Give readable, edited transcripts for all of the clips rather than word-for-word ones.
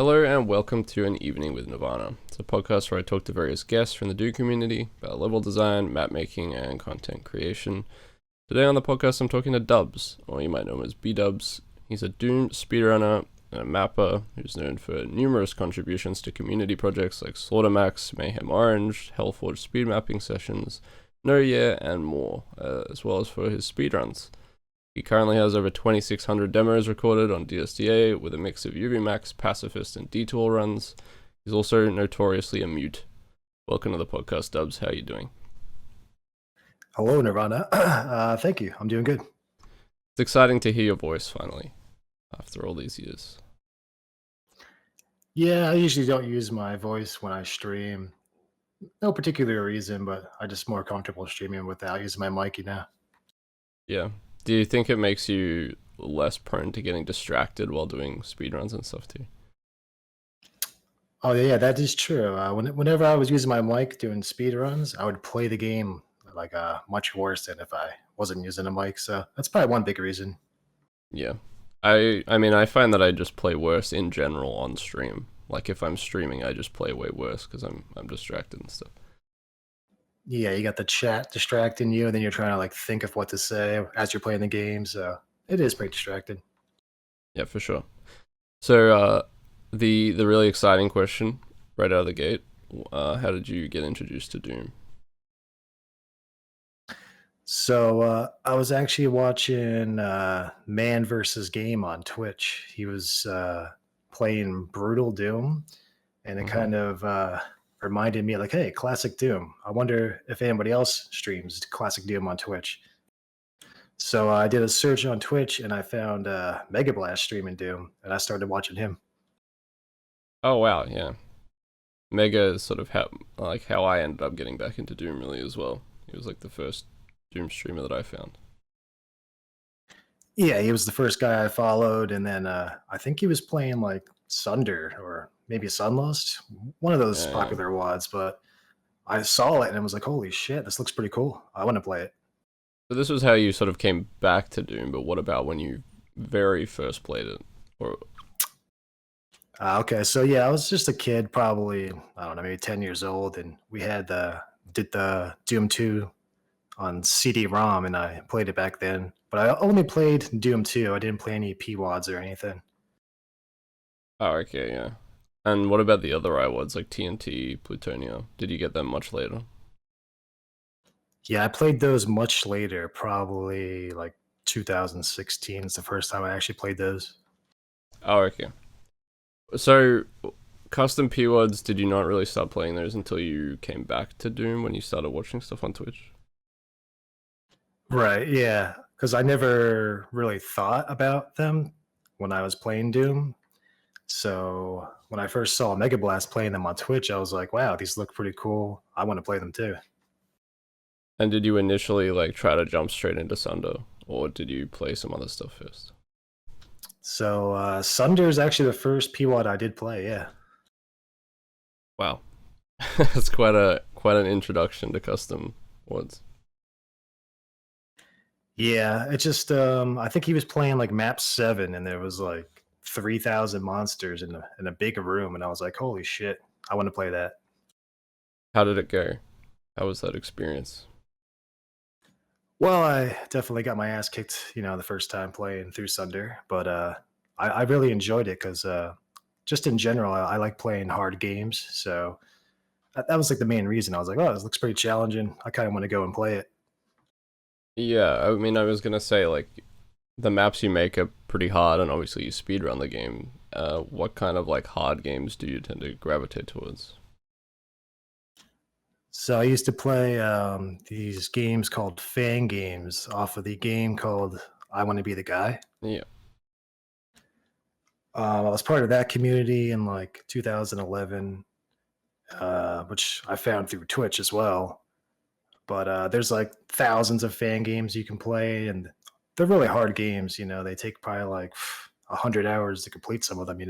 Hello and welcome to An Evening with Nirvana. It's a podcast where I talk to various guests from the Doom community about level design, map making, and content creation. Today on the podcast I'm talking to Dubz, or you might know him as Bdubzzz. He's a Doom speedrunner and a mapper who's known for numerous contributions to community projects like Slaughtermax, Mayhem Orange, Hellforge Speedmapping sessions, NoYe, and more, as well as for his speedruns. He currently has over 2,600 demos recorded on DSDA with a mix of UVmax, Pacifist and D2all runs. He's also notoriously a mute. Welcome to the podcast, Dubz. How are you doing? Hello, Nirvana. Thank you. I'm doing good. It's exciting to hear your voice finally, after all these years. Yeah, I usually don't use my voice when I stream. No particular reason, but I'm just more comfortable streaming without using my mic, Yeah. Do you think it makes you less prone to getting distracted while doing speedruns and stuff too? Oh, yeah, that is true. Whenever I was using my mic doing speedruns, I would play the game like much worse than if I wasn't using a mic. So that's probably one big reason. Yeah. I mean, I find that I just play worse in general on stream. Like if I'm streaming, I just play way worse because I'm distracted and stuff. Yeah, you got the chat distracting you, and then you're trying to like think of what to say as you're playing the game. So it is pretty distracting. Yeah, for sure. So the really exciting question right out of the gate, how did you get introduced to Doom? So I was actually watching Man versus Game on Twitch. He was playing Brutal Doom, and it kind of reminded me like, hey, classic Doom. I wonder if anybody else streams classic Doom on Twitch. So I did a search on Twitch, and I found Mega Blast streaming Doom, and I started watching him. Oh wow, yeah. Mega is sort of how I ended up getting back into Doom really as well. He was like the first Doom streamer that I found. Yeah, he was the first guy I followed, and then I think he was playing like Sunder or maybe Sunlust, one of those popular WODs, but I saw it and I was like, holy shit, this looks pretty cool. I want to play it. So this was how you sort of came back to Doom, but what about when you very first played it? Or Okay, so yeah, I was just a kid, probably, I don't know, maybe 10 years old, and we did the Doom 2 on CD-ROM, and I played it back then. But I only played Doom 2. I didn't play any PWODs or anything. oh, okay, yeah. And what about the other iWods like TNT, Plutonia? Did you get them much later? Yeah, I played those much later, probably like 2016 is the first time I actually played those. Oh, okay. So, custom PWODs, did you not really start playing those until you came back to Doom when you started watching stuff on Twitch? Right, yeah, because I never really thought about them when I was playing Doom. So when I first saw Mega Blast playing them on Twitch, I was like, wow, these look pretty cool. I want to play them too. And did you initially like try to jump straight into Sunder, or did you play some other stuff first? So Sunder is actually the first PWOD I did play, yeah. Wow. That's quite an introduction to custom WODs. Yeah, it just I think he was playing like map 7 and there was like 3,000 monsters in a big room, and I was like, holy shit, I want to play that. How did it go? How was that experience? Well, I definitely got my ass kicked, the first time playing through Sunder, but I really enjoyed it because just in general, I like playing hard games. So that was like the main reason. I was like, oh, this looks pretty challenging. I kind of want to go and play it. Yeah, I mean, I was gonna say, like, the maps you make are pretty hard, and obviously you speedrun the game. What kind of, like, hard games do you tend to gravitate towards? So I used to play these games called fan games off of the game called I Want to Be the Guy. Yeah. I was part of that community in like 2011, which I found through Twitch as well. But there's like thousands of fan games you can play, and they're really hard games. They take probably like 100 hours to complete some of them.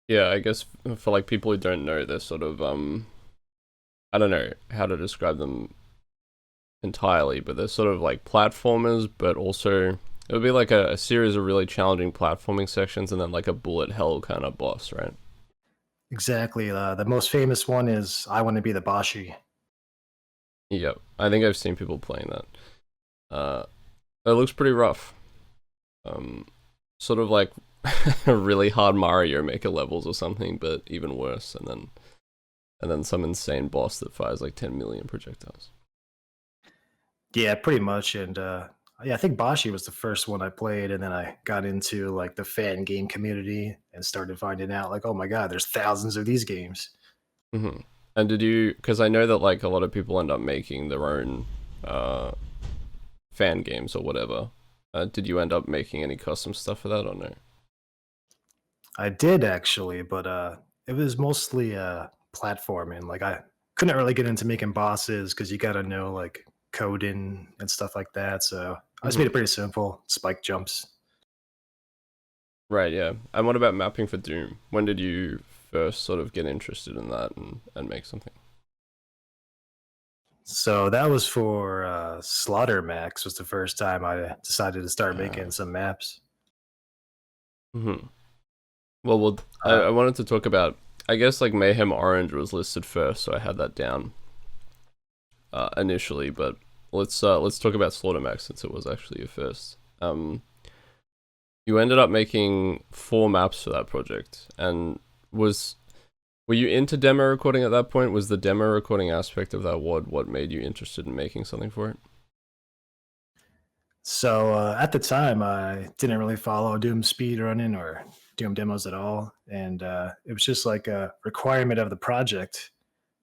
Yeah, I guess for, like, people who don't know, they're sort of, I don't know how to describe them entirely, but they're sort of like platformers, but also It would be like a series of really challenging platforming sections and then like a bullet hell kind of boss, right? Exactly. The most famous one is I Want to Be the Bashi. Yep. I think I've seen people playing that. It looks pretty rough. Sort of like a really hard Mario Maker levels or something, but even worse, and then some insane boss that fires like 10 million projectiles. Yeah, pretty much. And yeah, I think Bashi was the first one I played, and then I got into like the fan game community and started finding out like, oh my god, there's thousands of these games. Mm-hmm. And did you? Because I know that like a lot of people end up making their own fan games or whatever. Did you end up making any custom stuff for that or no? I did actually, but it was mostly platforming. Like I couldn't really get into making bosses because you got to know like coding and stuff like that. So I just made it pretty simple, spike jumps. Right, yeah. And what about mapping for Doom? When did you first sort of get interested in that and make something? So that was for Slaughtermax was the first time I decided to start making some maps. Mm-hmm. Well, I wanted to talk about, I guess like Mayhem Orange was listed first, so I had that down initially, but let's talk about Slaughtermax since it was actually your first. You ended up making 4 maps for that project, and were you into demo recording at that point? Was the demo recording aspect of that what made you interested in making something for it? So at the time, I didn't really follow Doom speedrunning or Doom demos at all, and it was just like a requirement of the project.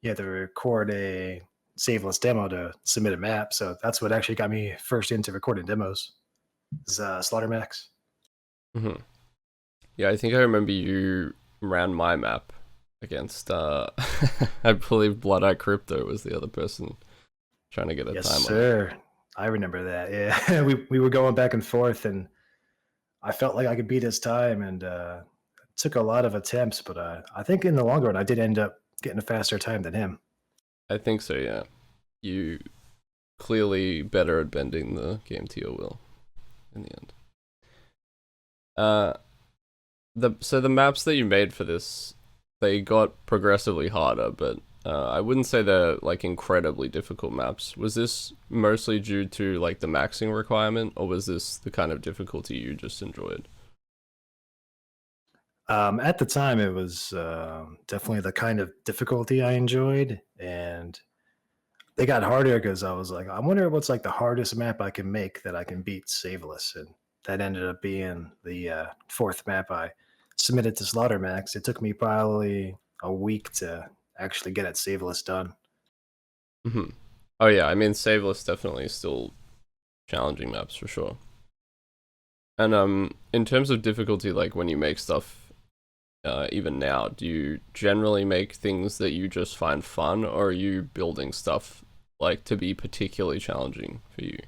You had to record a saveless demo to submit a map. So that's what actually got me first into recording demos. Is Slaughtermax. Mm-hmm. Yeah, I think I remember you ran my map against I believe Blood Eye Crypto was the other person trying to get a Yes, time sir. I remember that. Yeah, we were going back and forth, and I felt like I could beat his time, and it took a lot of attempts. But I think in the long run, I did end up getting a faster time than him. I think so, yeah. You clearly better at bending the game to your will in the end. So the maps that you made for this, they got progressively harder, but I wouldn't say they're like incredibly difficult maps. Was this mostly due to like the maxing requirement, or was this the kind of difficulty you just enjoyed? At the time, it was definitely the kind of difficulty I enjoyed, and they got harder because I was like, I wonder what's like the hardest map I can make that I can beat saveless, and that ended up being the 4th map I submitted to Slaughtermax. It took me probably a week to actually get it saveless done. Mm-hmm. Oh yeah, I mean saveless definitely is still challenging maps for sure. And in terms of difficulty, like when you make stuff, even now, do you generally make things that you just find fun, or are you building stuff like to be particularly challenging for you?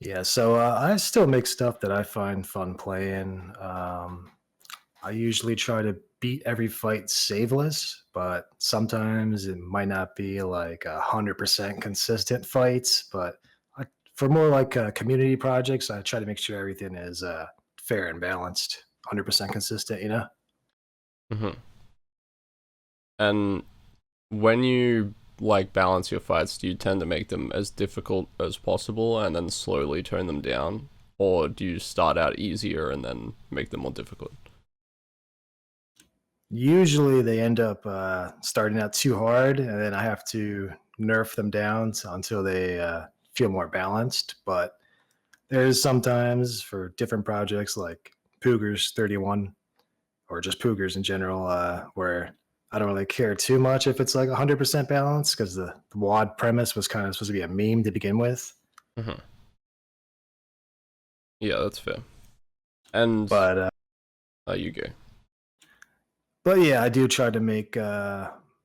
Yeah, so I still make stuff that I find fun playing. I usually try to beat every fight saveless, but sometimes it might not be like 100% consistent fights. But for more like community projects, I try to make sure everything is fair and balanced, 100% consistent, you know? Mm-hmm. And when you like balance your fights, do you tend to make them as difficult as possible and then slowly turn them down? Or do you start out easier and then make them more difficult? Usually they end up starting out too hard, and then I have to nerf them down until they feel more balanced. But there's sometimes for different projects like Poogers 31 or just Poogers in general, where I don't really care too much if it's like 100% balanced because the WAD premise was kind of supposed to be a meme to begin with. Mm-hmm. Yeah, that's fair. And But you go. But yeah, I do try to make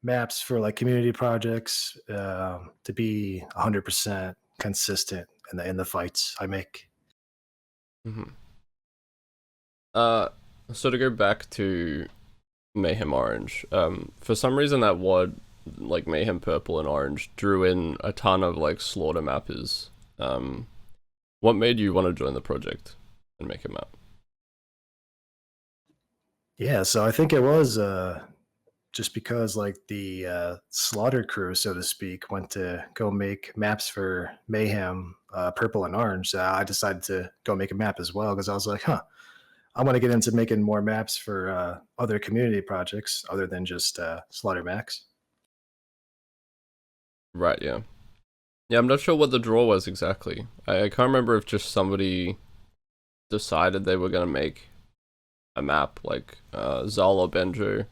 maps for like community projects to be 100% consistent in the fights I make. Mm-hmm. So to go back to Mayhem Orange, for some reason that WAD, like Mayhem Purple and Orange, drew in a ton of like slaughter mappers. What made you want to join the project and make a map? Yeah, so I think it was just because like the slaughter crew, so to speak, went to go make maps for Mayhem, Purple and Orange. So I decided to go make a map as well because I was like, huh, I want to get into making more maps for other community projects other than just Slaughtermax. Right, yeah. Yeah, I'm not sure what the draw was exactly. I can't remember if just somebody decided they were going to make a map, like Zal or Benjo.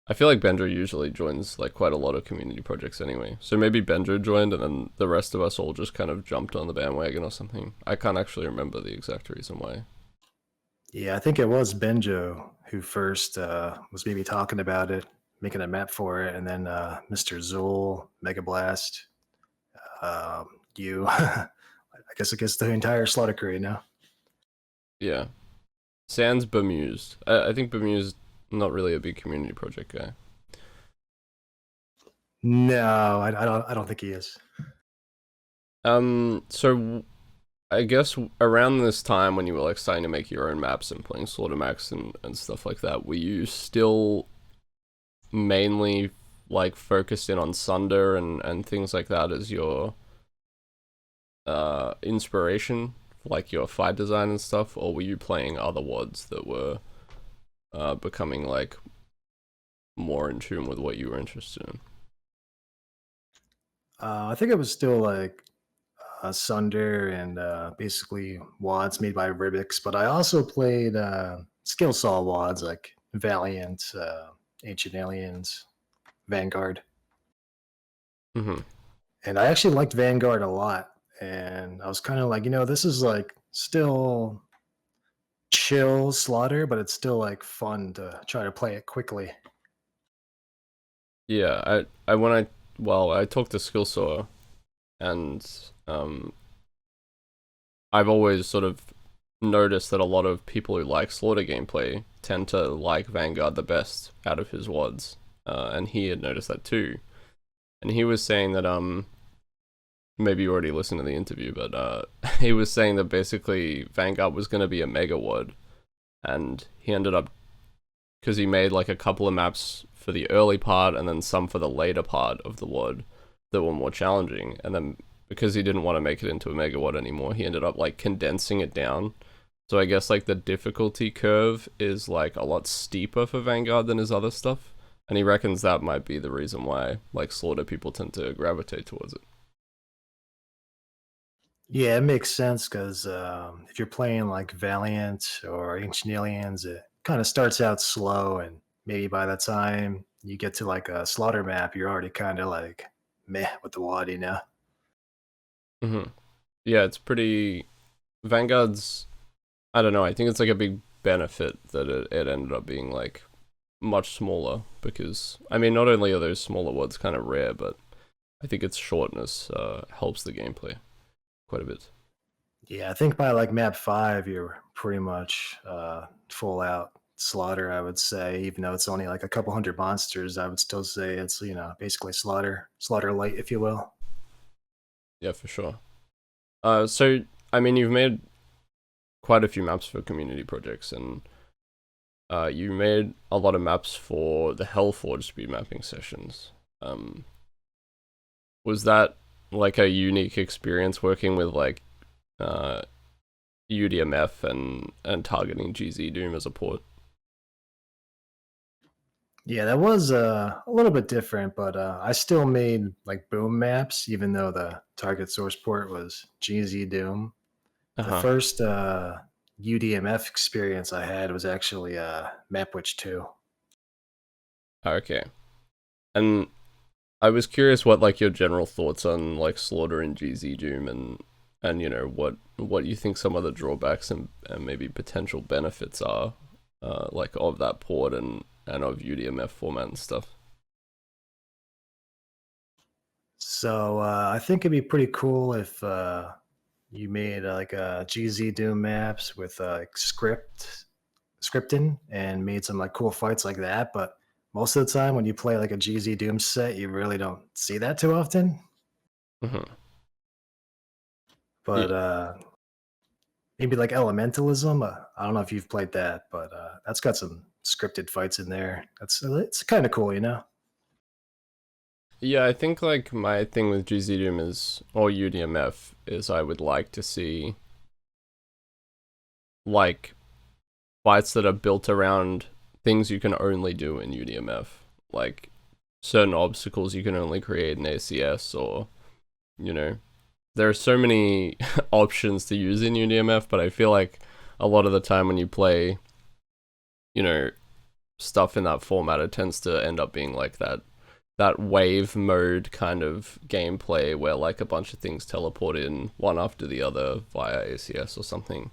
I feel like Benjo usually joins like quite a lot of community projects anyway. So maybe Benjo joined and then the rest of us all just kind of jumped on the bandwagon or something. I can't actually remember the exact reason why. Yeah, I think it was Benjo who first was maybe talking about it, making a map for it, and then Mr. Zool, Mega Blast, you. I guess the entire Slaughter crew, you know? Yeah. Sans Bemused. I think Bemused not really a big community project guy. No, I don't think he is. So I guess around this time when you were like starting to make your own maps and playing Slaughtermax and stuff like that, were you still mainly like focused in on Sunder and things like that as your inspiration, like your fight design and stuff, or were you playing other WODs that were becoming like more in tune with what you were interested in? I think it was still like Sunder and basically WADs made by Ribix, but I also played skill saw WADs like Valiant, Ancient Aliens, Vanguard. Mm-hmm. And I actually liked Vanguard a lot. And I was kind of like, this is like still chill slaughter, but it's still like fun to try to play it quickly. Yeah, I talked to Skillsaw and I've always sort of noticed that a lot of people who like Slaughter gameplay tend to like Vanguard the best out of his WODs. And he had noticed that too. And he was saying that maybe you already listened to the interview, but he was saying that basically Vanguard was going to be a mega WOD, and he ended up, because he made like a couple of maps for the early part and then some for the later part of the WOD that were more challenging, and then because he didn't want to make it into a mega WOD anymore, he ended up like condensing it down. So I guess like the difficulty curve is like a lot steeper for Vanguard than his other stuff, and he reckons that might be the reason why like Slaughter people tend to gravitate towards it. Yeah, it makes sense because if you're playing like Valiant or Ancient Aliens, it kind of starts out slow, and maybe by the time you get to like a slaughter map, you're already kind of like meh with the WAD, you know? Mm-hmm. Yeah, it's pretty. Vanguard's. I don't know. I think it's like a big benefit that it ended up being like much smaller because I mean, not only are those smaller WODs kind of rare, but I think its shortness helps the gameplay quite a bit. Yeah, I think by like map 5, you're pretty much full out slaughter, I would say. Even though it's only like a couple hundred monsters, I would still say it's, basically slaughter light, if you will. Yeah, for sure. So I mean, you've made quite a few maps for community projects, and you made a lot of maps for the Hellforge speedmapping sessions. Was that like a unique experience working with like UDMF and targeting GZ Doom as a port? Yeah, that was a little bit different, but I still made like boom maps, even though the target source port was GZ Doom. The Uh-huh. first UDMF experience I had was actually Mapwitch 2. Okay. And I was curious what like your general thoughts on like Slaughter and GZ Doom and you know what you think some of the drawbacks and maybe potential benefits are like of that port and of UDMF format and stuff. So I think it'd be pretty cool if you made like GZ Doom maps with scripting and made some like cool fights like that. But most of the time, when you play like a GZ Doom set, you really don't see that too often. Mm-hmm. But Yeah. maybe like Elementalism. I don't know if you've played that, but that's got some scripted fights in there. It's kind of cool, you know. Yeah, I think like my thing with GZ Doom is, or UDMF, is I would like to see like fights that are built around things you can only do in UDMF, like certain obstacles you can only create in ACS, or you know, there are so many options to use in UDMF, but I feel like a lot of the time when you play, you know, stuff in that format, it tends to end up being like that wave mode kind of gameplay where like a bunch of things teleport in one after the other via ACS or something.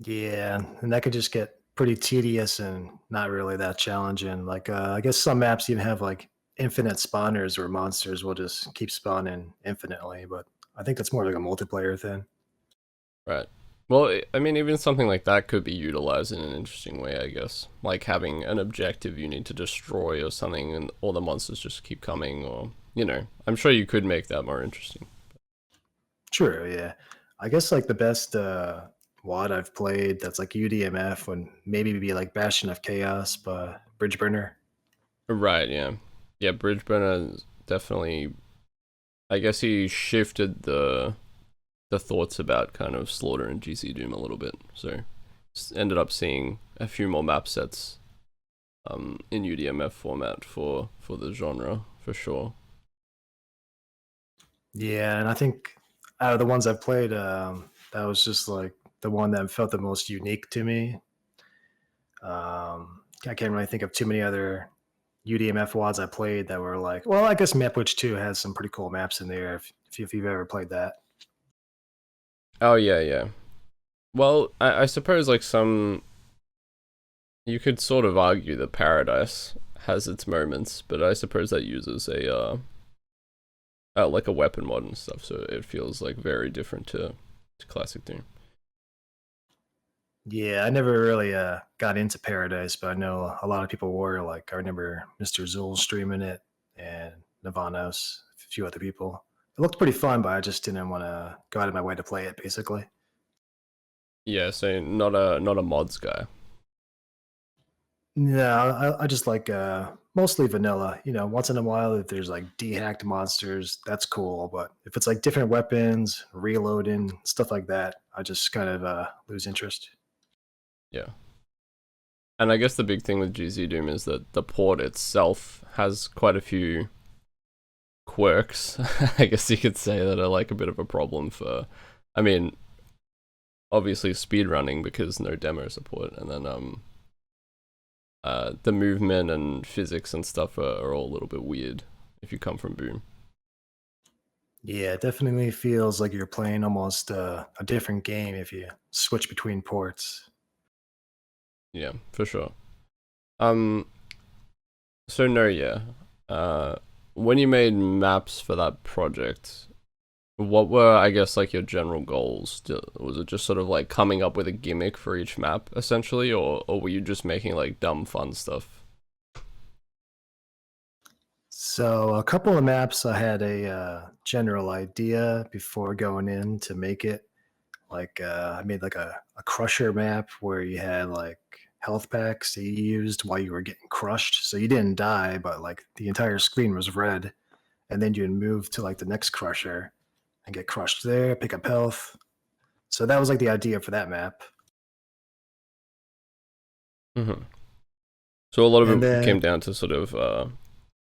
Yeah, and that could just get pretty tedious and not really that challenging. Like, I guess some maps even have like infinite spawners where monsters will just keep spawning infinitely, but I think that's more like a multiplayer thing. Right. Well, I mean, even something like that could be utilized in an interesting way, I guess. Like having an objective you need to destroy or something, and all the monsters just keep coming, or, you know, I'm sure you could make that more interesting. True, yeah. I guess like the best WAD I've played that's like UDMF would maybe be like Bastion of Chaos by Bridge Burner. Right, yeah. Yeah, Bridgeburner is definitely, I guess he shifted the thoughts about kind of Slaughter and GC Doom a little bit. So ended up seeing a few more map sets in UDMF format for the genre for sure. Yeah, and I think out of the ones I've played, that was just like the one that felt the most unique to me. I can't really think of too many other UDMF WADs I played that were like, well, I guess Map Witch 2 has some pretty cool maps in there if you've ever played that. Oh yeah, yeah. Well, I suppose like some you could sort of argue that Paradise has its moments, but I suppose that uses like a weapon mod and stuff, so it feels like very different to classic Doom. Yeah, I never really got into Paradise, but I know a lot of people were. Like, I remember Mr. Zool streaming it and Nirvanos, a few other people. It looked pretty fun, but I just didn't want to go out of my way to play it, basically. Yeah, so not a mods guy. No, I just like mostly vanilla. You know, once in a while, if there's like dehacked monsters, that's cool. But if it's like different weapons, reloading, stuff like that, I just kind of lose interest. Yeah. And I guess the big thing with GZ Doom is that the port itself has quite a few quirks, I guess you could say, that are like a bit of a problem for, I mean, obviously speedrunning because no demo support, and then the movement and physics and stuff are all a little bit weird if you come from Boom. Yeah, it definitely feels like you're playing almost a different game if you switch between ports. Yeah, for sure. Um, so NoYe, when you made maps for that project, what were, I guess, like your general goals? Was it just sort of like coming up with a gimmick for each map, essentially, or were you just making like dumb fun stuff? So a couple of maps, I had a general idea before going in to make it. Like I made like a crusher map where you had like health packs that you used while you were getting crushed. So you didn't die, but like the entire screen was red. And then you'd move to like the next crusher and get crushed there, pick up health. So that was like the idea for that map. Mm-hmm. So a lot of And it came then down to sort of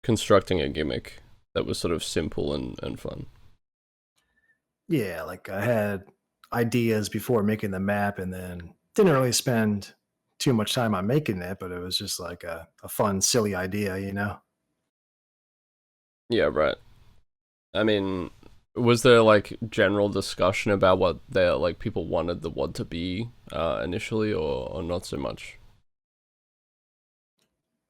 constructing a gimmick that was sort of simple and fun. yeah, like I had ideas before making the map and then didn't really spend too much time on making it, but it was just like a fun, silly idea, you know? Yeah, right. I mean, was there like general discussion about what they like people wanted the WOD to be initially, or not so much?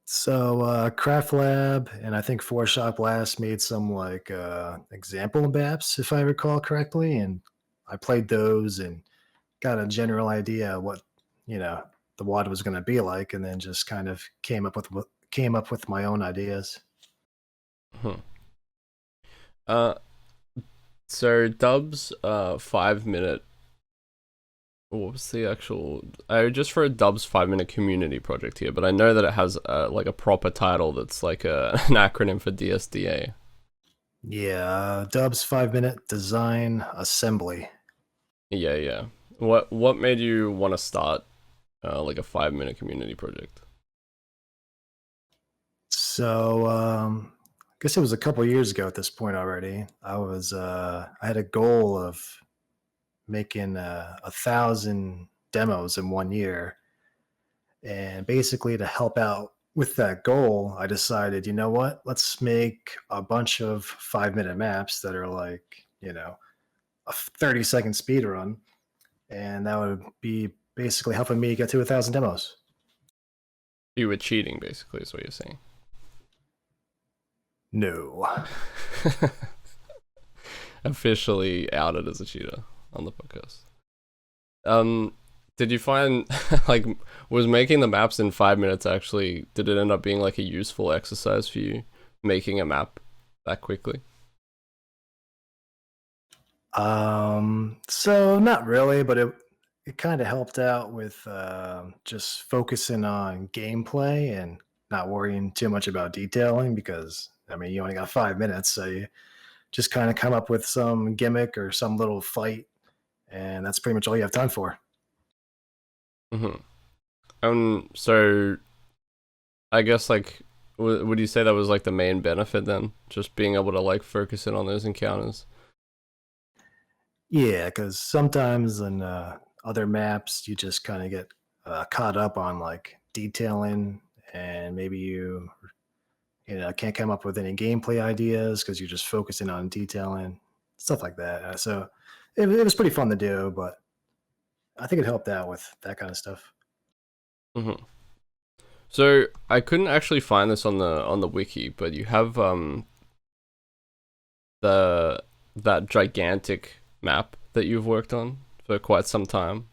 So Craft Lab and I think Four Shot Blast made some like example maps, if I recall correctly, and I played those and got a general idea of what you know the WAD was going to be like, and then just kind of came up with my own ideas. Hmm. Uh, so Dubz 5 minute what was the actual? I just for a Dubz 5-minute community project here, but I know that it has like a proper title that's like an acronym for DSDA. Yeah, Dubz 5-minute design assembly. Yeah, yeah. What made you want to start like a 5-minute community project? So, I guess it was a couple years ago at this point already. I had a goal of making 1,000 demos in 1 year. And basically, to help out with that goal, I decided, you know what? Let's make a bunch of 5-minute maps that are like, a 30-second speed run. And that would be basically helping me get to 1,000 demos. You were cheating, basically, is what you're saying. No. Officially outed as a cheater on the podcast. Did you find like was making the maps in 5 minutes actually? Did it end up being like a useful exercise for you, making a map that quickly? So not really, but it kind of helped out with just focusing on gameplay and not worrying too much about detailing because I mean you only got 5 minutes, so you just kind of come up with some gimmick or some little fight, and that's pretty much all you have time for. Mm-hmm. So I guess like would you say that was like the main benefit then, just being able to like focus in on those encounters? Yeah, because sometimes in other maps you just kind of get caught up on like detailing, and maybe you can't come up with any gameplay ideas because you're just focusing on detailing stuff like that. So it was pretty fun to do, but I think it helped out with that kind of stuff. Mm-hmm. So I couldn't actually find this on the wiki, but you have that gigantic map that you've worked on for quite some time.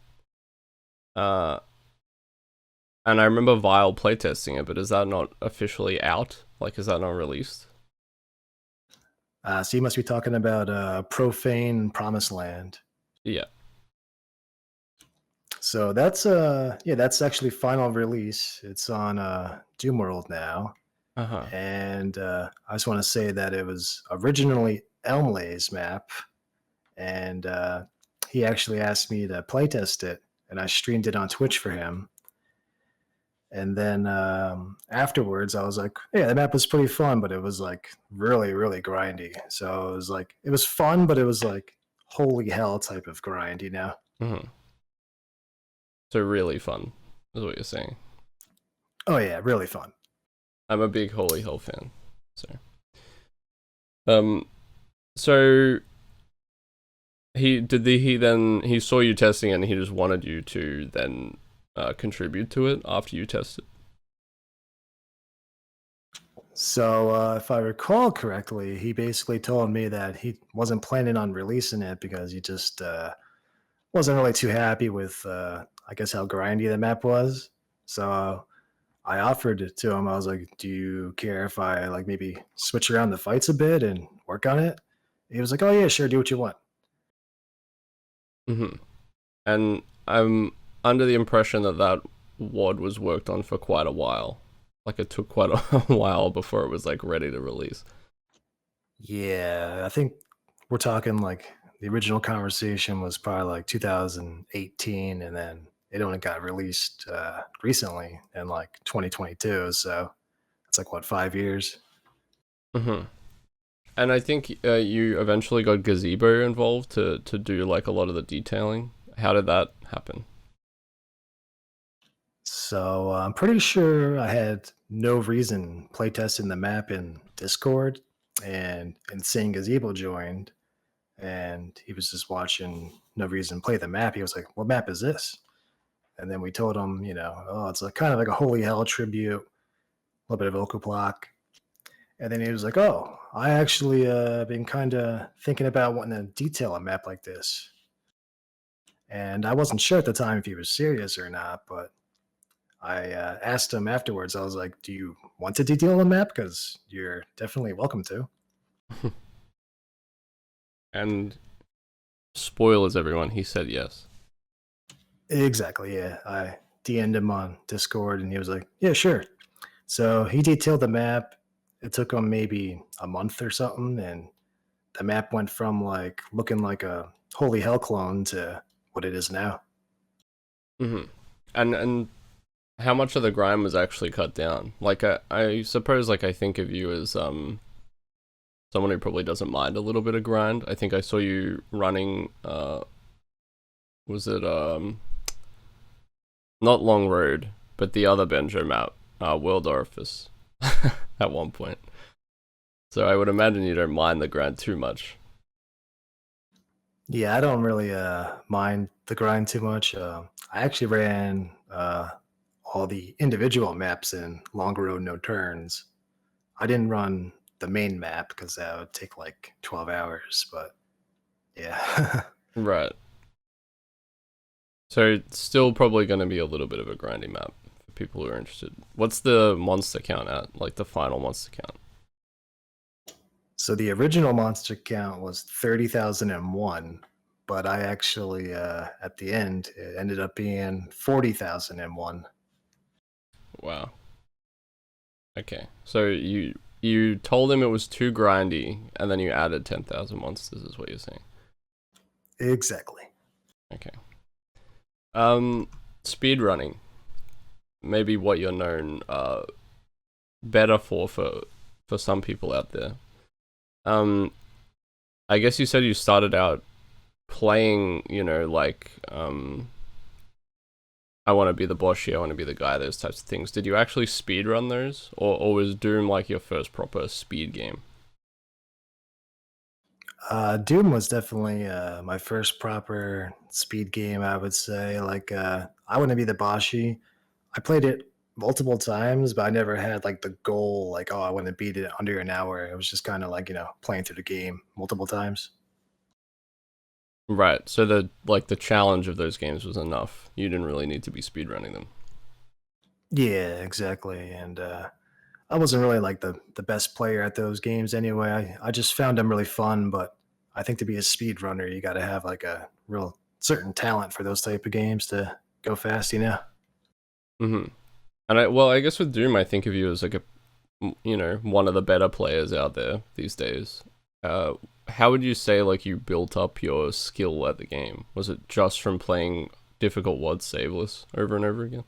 And I remember Vile playtesting it, but is that not officially out? Like, is that not released? So you must be talking about Profane Promised Land. Yeah. So that's actually final release. It's on Doom World now. Uh-huh. And I just want to say that it was originally Elmlay's map, and he actually asked me to playtest it, and I streamed it on Twitch for him. And then afterwards, I was like, "Yeah, the map was pretty fun, but it was like really, really grindy." So it was like it was fun, but it was like holy hell type of grind, you know? Mm-hmm. So really fun, is what you're saying. Oh yeah, really fun. I'm a big Holy Hell fan. So he saw you testing it and he just wanted you to then contribute to it after you tested. So if I recall correctly, he basically told me that he wasn't planning on releasing it because he just wasn't really too happy with, I guess, how grindy the map was. So I offered it to him. I was like, "Do you care if I like maybe switch around the fights a bit and work on it?" He was like, "Oh yeah, sure, do what you want." Mm-hmm. And I'm under the impression that that WOD was worked on for quite a while. Like it took quite a while before it was like ready to release. Yeah, I think we're talking like the original conversation was probably like 2018, and then it only got released recently in like 2022. So it's like what, 5 years? Mm-hmm. And I think you eventually got Gazebo involved to do like a lot of the detailing. How did that happen? So I'm pretty sure I had no reason playtesting the map in Discord, and Insane Gazebo joined, and he was just watching No Reason play the map. He was like, "What map is this?" And then we told him, oh, it's a kind of like a Holy Hell tribute, a little bit of Okuplock. And then he was like, "Oh, I actually been kind of thinking about wanting to detail a map like this." And I wasn't sure at the time if he was serious or not, but I asked him afterwards. I was like, "Do you want to detail a map? Because you're definitely welcome to." And spoilers, everyone, he said yes. Exactly. Yeah. I DM'd him on Discord and he was like, yeah, sure. So he detailed the map. It took him maybe a month or something. And the map went from like looking like a Holy Hell clone to what it is now. Hmm. And how much of the grind was actually cut down? Like I suppose like I think of you as someone who probably doesn't mind a little bit of grind. I think I saw you running was it not Long Road, but the other Benjo map, World Orifice at one point. So I would imagine you don't mind the grind too much. Yeah, I don't really mind the grind too much. I actually ran all the individual maps in Long Road No Turns. I didn't run the main map because that would take like 12 hours, but yeah. Right. So it's still probably going to be a little bit of a grindy map for people who are interested. What's the monster count at? Like the final monster count? So the original monster count was 30,001, but I actually, at the end, it ended up being 40,001. Wow. Okay. So you told him it was too grindy, and then you added 10,000 monsters, is what you're saying. Exactly. Okay. Speed running. Maybe what you're known better for some people out there. I guess you said you started out playing, you know, like I want to be the boss here, I want to be the guy, those types of things. Did you actually speed run those, or was Doom like your first proper speed game? Doom was definitely my first proper speed game, I would say. Like, I want to be the Bashi. I played it multiple times, but I never had like the goal, like, oh, I want to beat it under an hour. It was just kind of like, playing through the game multiple times. Right. So the challenge of those games was enough. You didn't really need to be speed running them. Yeah, exactly. And I wasn't really like the best player at those games anyway. I just found them really fun, but I think to be a speedrunner, you got to have like a real certain talent for those type of games to go fast, you know? Mm-hmm. And I guess with Doom, I think of you as like a, you know, one of the better players out there these days. How would you say like you built up your skill at the game? Was it just from playing difficult WOD saveless over and over again?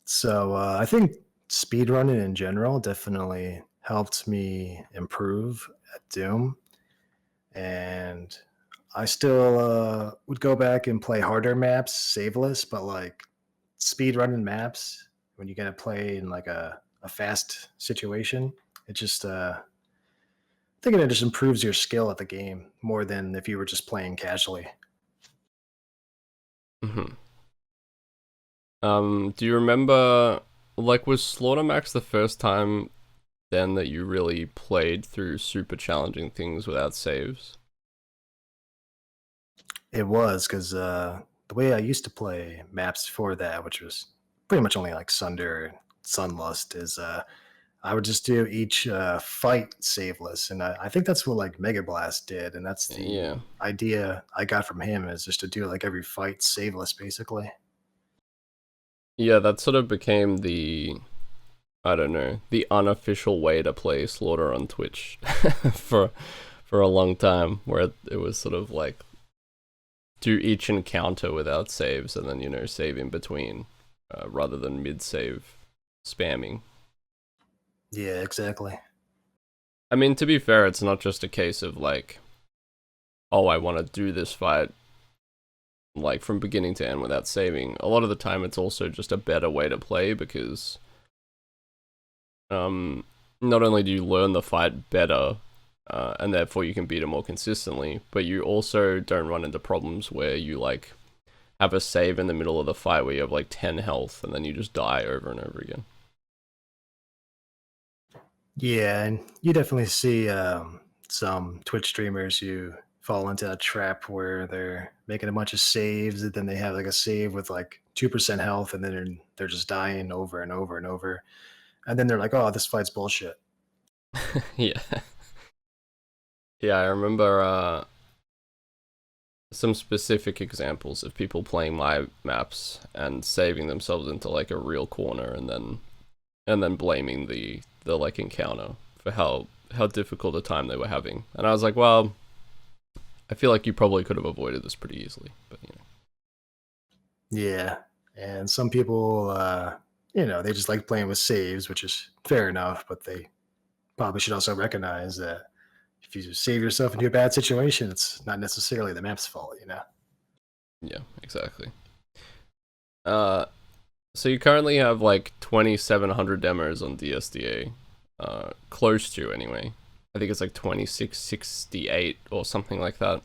So I think speedrunning in general definitely helped me improve at Doom. And I still would go back and play harder maps, saveless, but like speedrunning maps, when you gotta play in like a fast situation, it just I think it just improves your skill at the game more than if you were just playing casually. Mm-hmm. Do you remember, like, was Slaughtermax the first time then that you really played through super challenging things without saves? It was because the way I used to play maps before that, which was pretty much only like Sunder and Sunlust, is I would just do each fight saveless, and I think that's what like Mega Blast did, and that's Yeah. the idea I got from him is just to do like every fight saveless, basically. Yeah, that sort of became the, I don't know, the unofficial way to play Slaughter on Twitch for for a long time, where it was sort of like do each encounter without saves and then, you know, save in between, rather than mid save spamming. Yeah, exactly. I mean, to be fair, it's not just a case of like, oh, I want to do this fight like from beginning to end without saving. A lot of the time, it's also just a better way to play because not only do you learn the fight better, and therefore you can beat it more consistently, but you also don't run into problems where you like have a save in the middle of the fight where you have like 10 health and then you just die over and over again. Yeah, and you definitely see some Twitch streamers who fall into that trap where they're making a bunch of saves, and then they have like a save with like 2% health, and then they're just dying over and over and over, and then they're like, "Oh, this fight's bullshit." Yeah. Yeah, I remember some specific examples of people playing my maps and saving themselves into like a real corner and then blaming the like encounter for how difficult a time they were having. And I was like, well, I feel like you probably could have avoided this pretty easily, but you know. Yeah, and some people, they just like playing with saves, which is fair enough, but they probably should also recognize that if you save yourself into a bad situation, it's not necessarily the map's fault, you know? Yeah, exactly. So you currently have like 2,700 demos on DSDA, close to anyway. I think it's like 2,668 or something like that.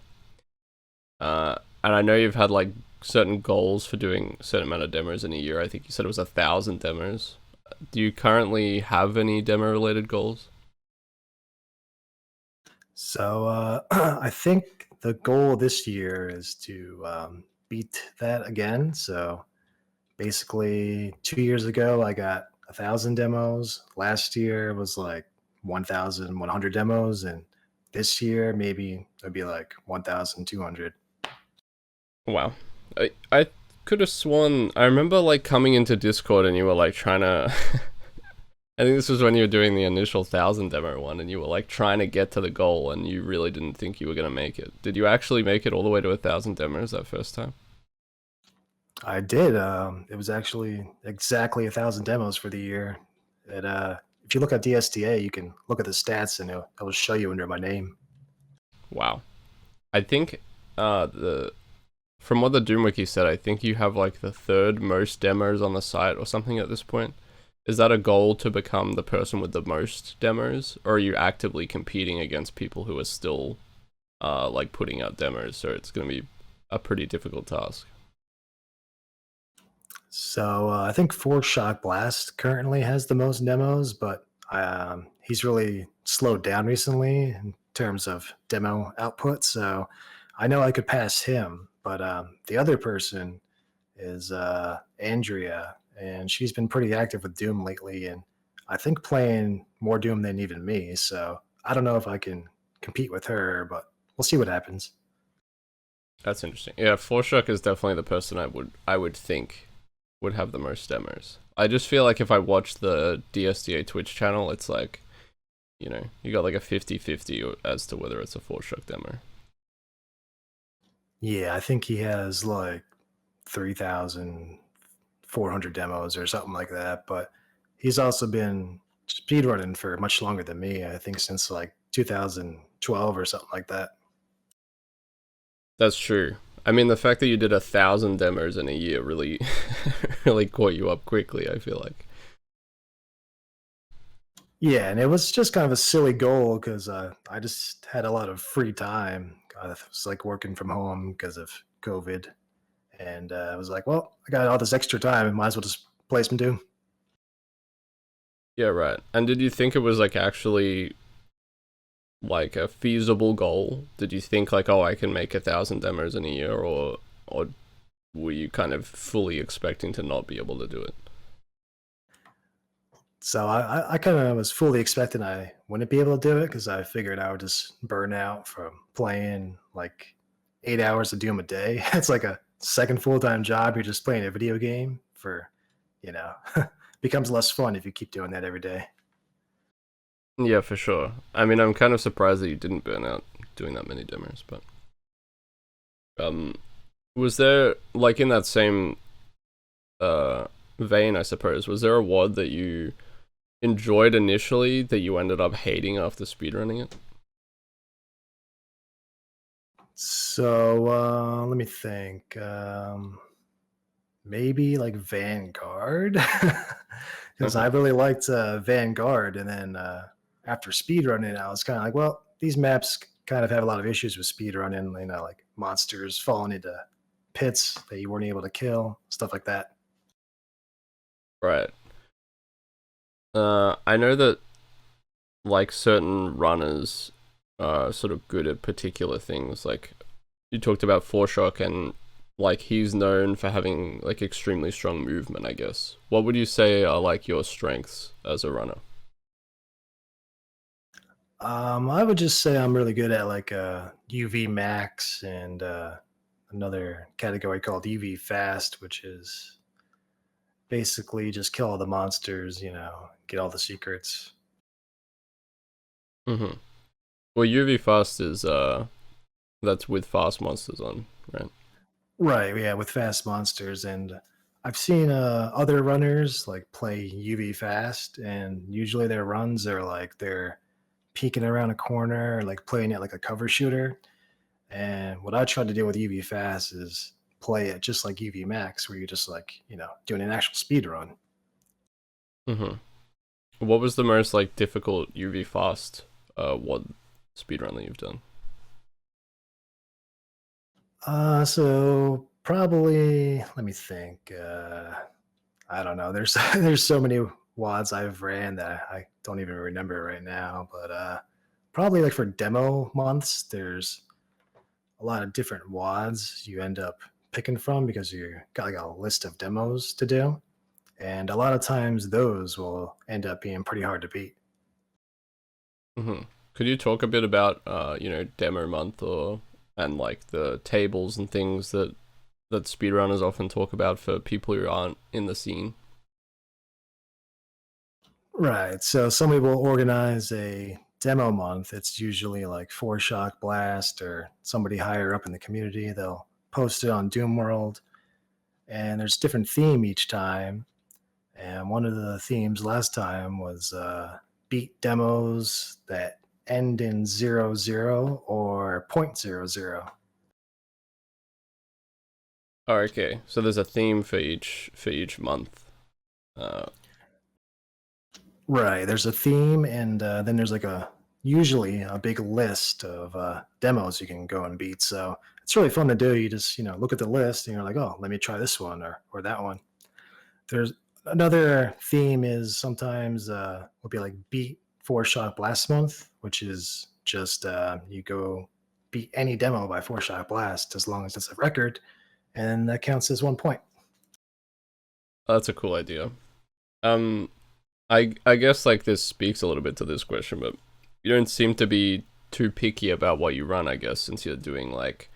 And I know you've had like certain goals for doing a certain amount of demos in a year. I think you said it was 1,000 demos. Do you currently have any demo related goals? So I think the goal this year is to beat that again. So basically, 2 years ago, I got 1,000 demos. Last year was like 1,100 demos, and this year maybe it'd be like 1,200. Wow. I could have sworn, I remember like coming into Discord and you were like trying to I think this was when you were doing the initial 1,000 demo one and you were like trying to get to the goal and you really didn't think you were going to make it. Did you actually make it all the way to 1,000 demos that first time? I did. It was actually exactly 1,000 demos for the year. If you look at DSDA, you can look at the stats and it'll show you under my name. Wow. I think from what the Doomwiki said, I think you have like the third most demos on the site or something at this point. Is that a goal to become the person with the most demos, or are you actively competing against people who are still like putting out demos, so it's going to be a pretty difficult task? So I think Force Shock Blast currently has the most demos, but he's really slowed down recently in terms of demo output. So I know I could pass him, but the other person is Andrea, and she's been pretty active with Doom lately, and I think playing more Doom than even me. So I don't know if I can compete with her, but we'll see what happens. That's interesting. Yeah, Forshock is definitely the person I would think would have the most demos. I just feel like if I watch the DSDA Twitch channel, it's like, you know, you got like a 50-50 as to whether it's a Forshock demo. Yeah, I think he has like 3,400 demos or something like that. But he's also been speedrunning for much longer than me. I think since like 2012 or something like that. That's true. I mean, the fact that you did 1,000 demos in a year really, really caught you up quickly, I feel like. Yeah, and it was just kind of a silly goal because I just had a lot of free time. I was like working from home because of COVID. And I was like, well, I got all this extra time. I might as well just play some Doom. Yeah, right. And did you think it was like actually like a feasible goal? Did you think like, oh, I can make 1,000 demos in a year, or were you kind of fully expecting to not be able to do it? So I kind of was fully expecting I wouldn't be able to do it because I figured I would just burn out from playing like 8 hours of Doom a day. It's like a second full-time job. You're just playing a video game for, becomes less fun if you keep doing that every day. Yeah, for sure. I mean, I'm kind of surprised that you didn't burn out doing that many demos, but was there, like, in that same vein, I suppose, was there a WOD that you enjoyed initially that you ended up hating after speedrunning it? So let me think. Maybe like Vanguard, because I really liked Vanguard, and then after speedrunning, I was kind of like, well, these maps kind of have a lot of issues with speedrunning, like monsters falling into pits that you weren't able to kill, stuff like that. Right. I know that like certain runners are sort of good at particular things. Like you talked about Forshock, and like he's known for having like extremely strong movement, I guess. What would you say are like your strengths as a runner? I would just say I'm really good at like UV max and another category called UV fast, which is basically just kill all the monsters, get all the secrets. Mm-hmm. Well, UV fast is that's with fast monsters on, right? Right, yeah, with fast monsters. And I've seen other runners like play UV fast, and usually their runs are like they're peeking around a corner, like playing it like a cover shooter. And what I tried to do with UV fast is play it just like UV max, where you're just like, doing an actual speed run. Mm-hmm. What was the most like difficult UV fast WOD speedrun that you've done? So probably let me think. I don't know. There's there's so many wads I've ran that I don't even remember right now. But probably like for demo months, there's a lot of different wads you end up picking from because you got like a list of demos to do. And a lot of times those will end up being pretty hard to beat. Mm-hmm. Could you talk a bit about demo month and like the tables and things that speedrunners often talk about for people who aren't in the scene? Right. So somebody will organize a demo month. It's usually like Four Shock Blast or somebody higher up in the community. They'll post it on Doom World, and there's a different theme each time. And one of the themes last time was beat demos that end in 00 or .00. Oh, okay. So there's a theme for each month. Uh, Right. There's a theme, and then there's like usually a big list of demos you can go and beat. So it's really fun to do. You just look at the list and you're like, oh, let me try this one or that one. There's another theme is sometimes will be like beat Four Shot Blast month, which is just you go beat any demo by Four Shot Blast as long as it's a record, and that counts as 1 point. that's a cool idea. Um, I guess like this speaks a little bit to this question, but you don't seem to be too picky about what you run, I guess, since you're doing like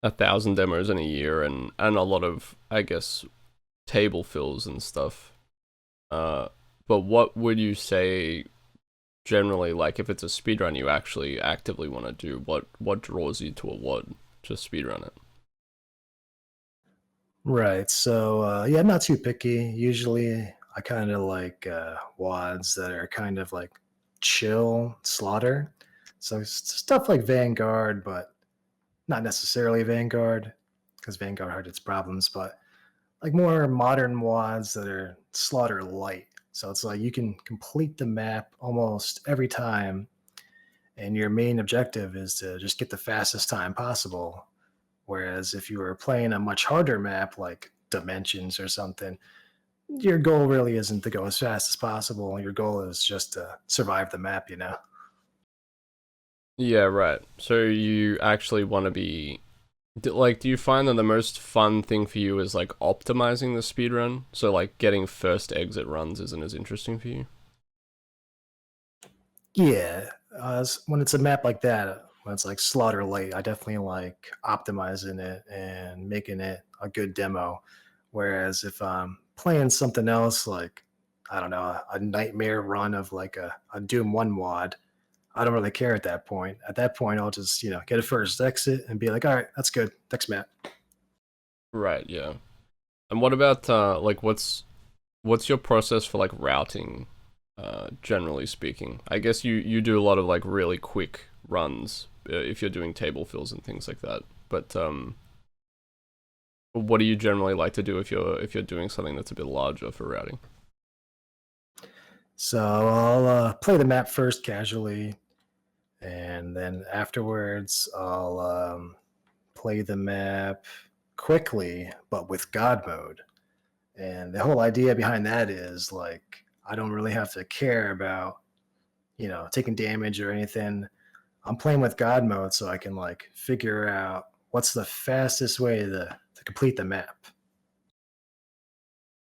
1,000 demos in a year and a lot of, I guess, table fills and stuff. But what would you say generally, like if it's a speedrun you actually actively want to do, what draws you to a WOD to speedrun it? Right. So yeah, I'm not too picky. Usually I kind of like wads that are kind of like chill slaughter. So stuff like Vanguard, but not necessarily Vanguard because Vanguard had its problems, but like more modern wads that are slaughter light. So it's like you can complete the map almost every time, and your main objective is to just get the fastest time possible. Whereas if you were playing a much harder map like Dimensions or something, your goal really isn't to go as fast as possible. Your goal is just to survive the map. Yeah, right. So you actually want to be like, do you find that the most fun thing for you is like optimizing the speedrun? So like getting first exit runs isn't as interesting for you? Yeah, when it's a map like that, when it's like Slaughter Light, I definitely like optimizing it and making it a good demo. Whereas if I'm playing something else, like I don't know, a nightmare run of like a Doom One wad, I don't really care at that point. At that point, I'll just get a first exit and be like, all right, that's good. Next map. Right, yeah. And what about like what's your process for like routing generally speaking? I guess you do a lot of like really quick runs if you're doing table fills and things like that. But what do you generally like to do if you're doing something that's a bit larger for routing? So I'll play the map first casually, and then afterwards I'll play the map quickly, but with God mode. And the whole idea behind that is like I don't really have to care about taking damage or anything. I'm playing with God mode so I can like figure out what's the fastest way to complete the map.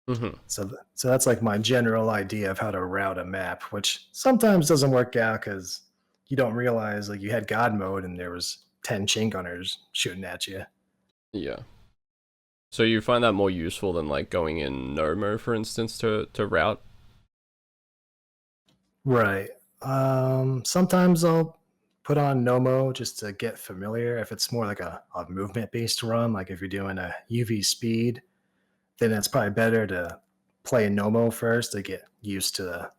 Mm-hmm. So that's like my general idea of how to route a map, which sometimes doesn't work out because you don't realize like you had God mode and there was 10 chain gunners shooting at you. Yeah. So you find that more useful than like going in Nomo, for instance, to route? Right. Sometimes I'll put on Nomo just to get familiar. If it's more like a movement based run, like if you're doing a UV speed, then it's probably better to play Nomo first to get used to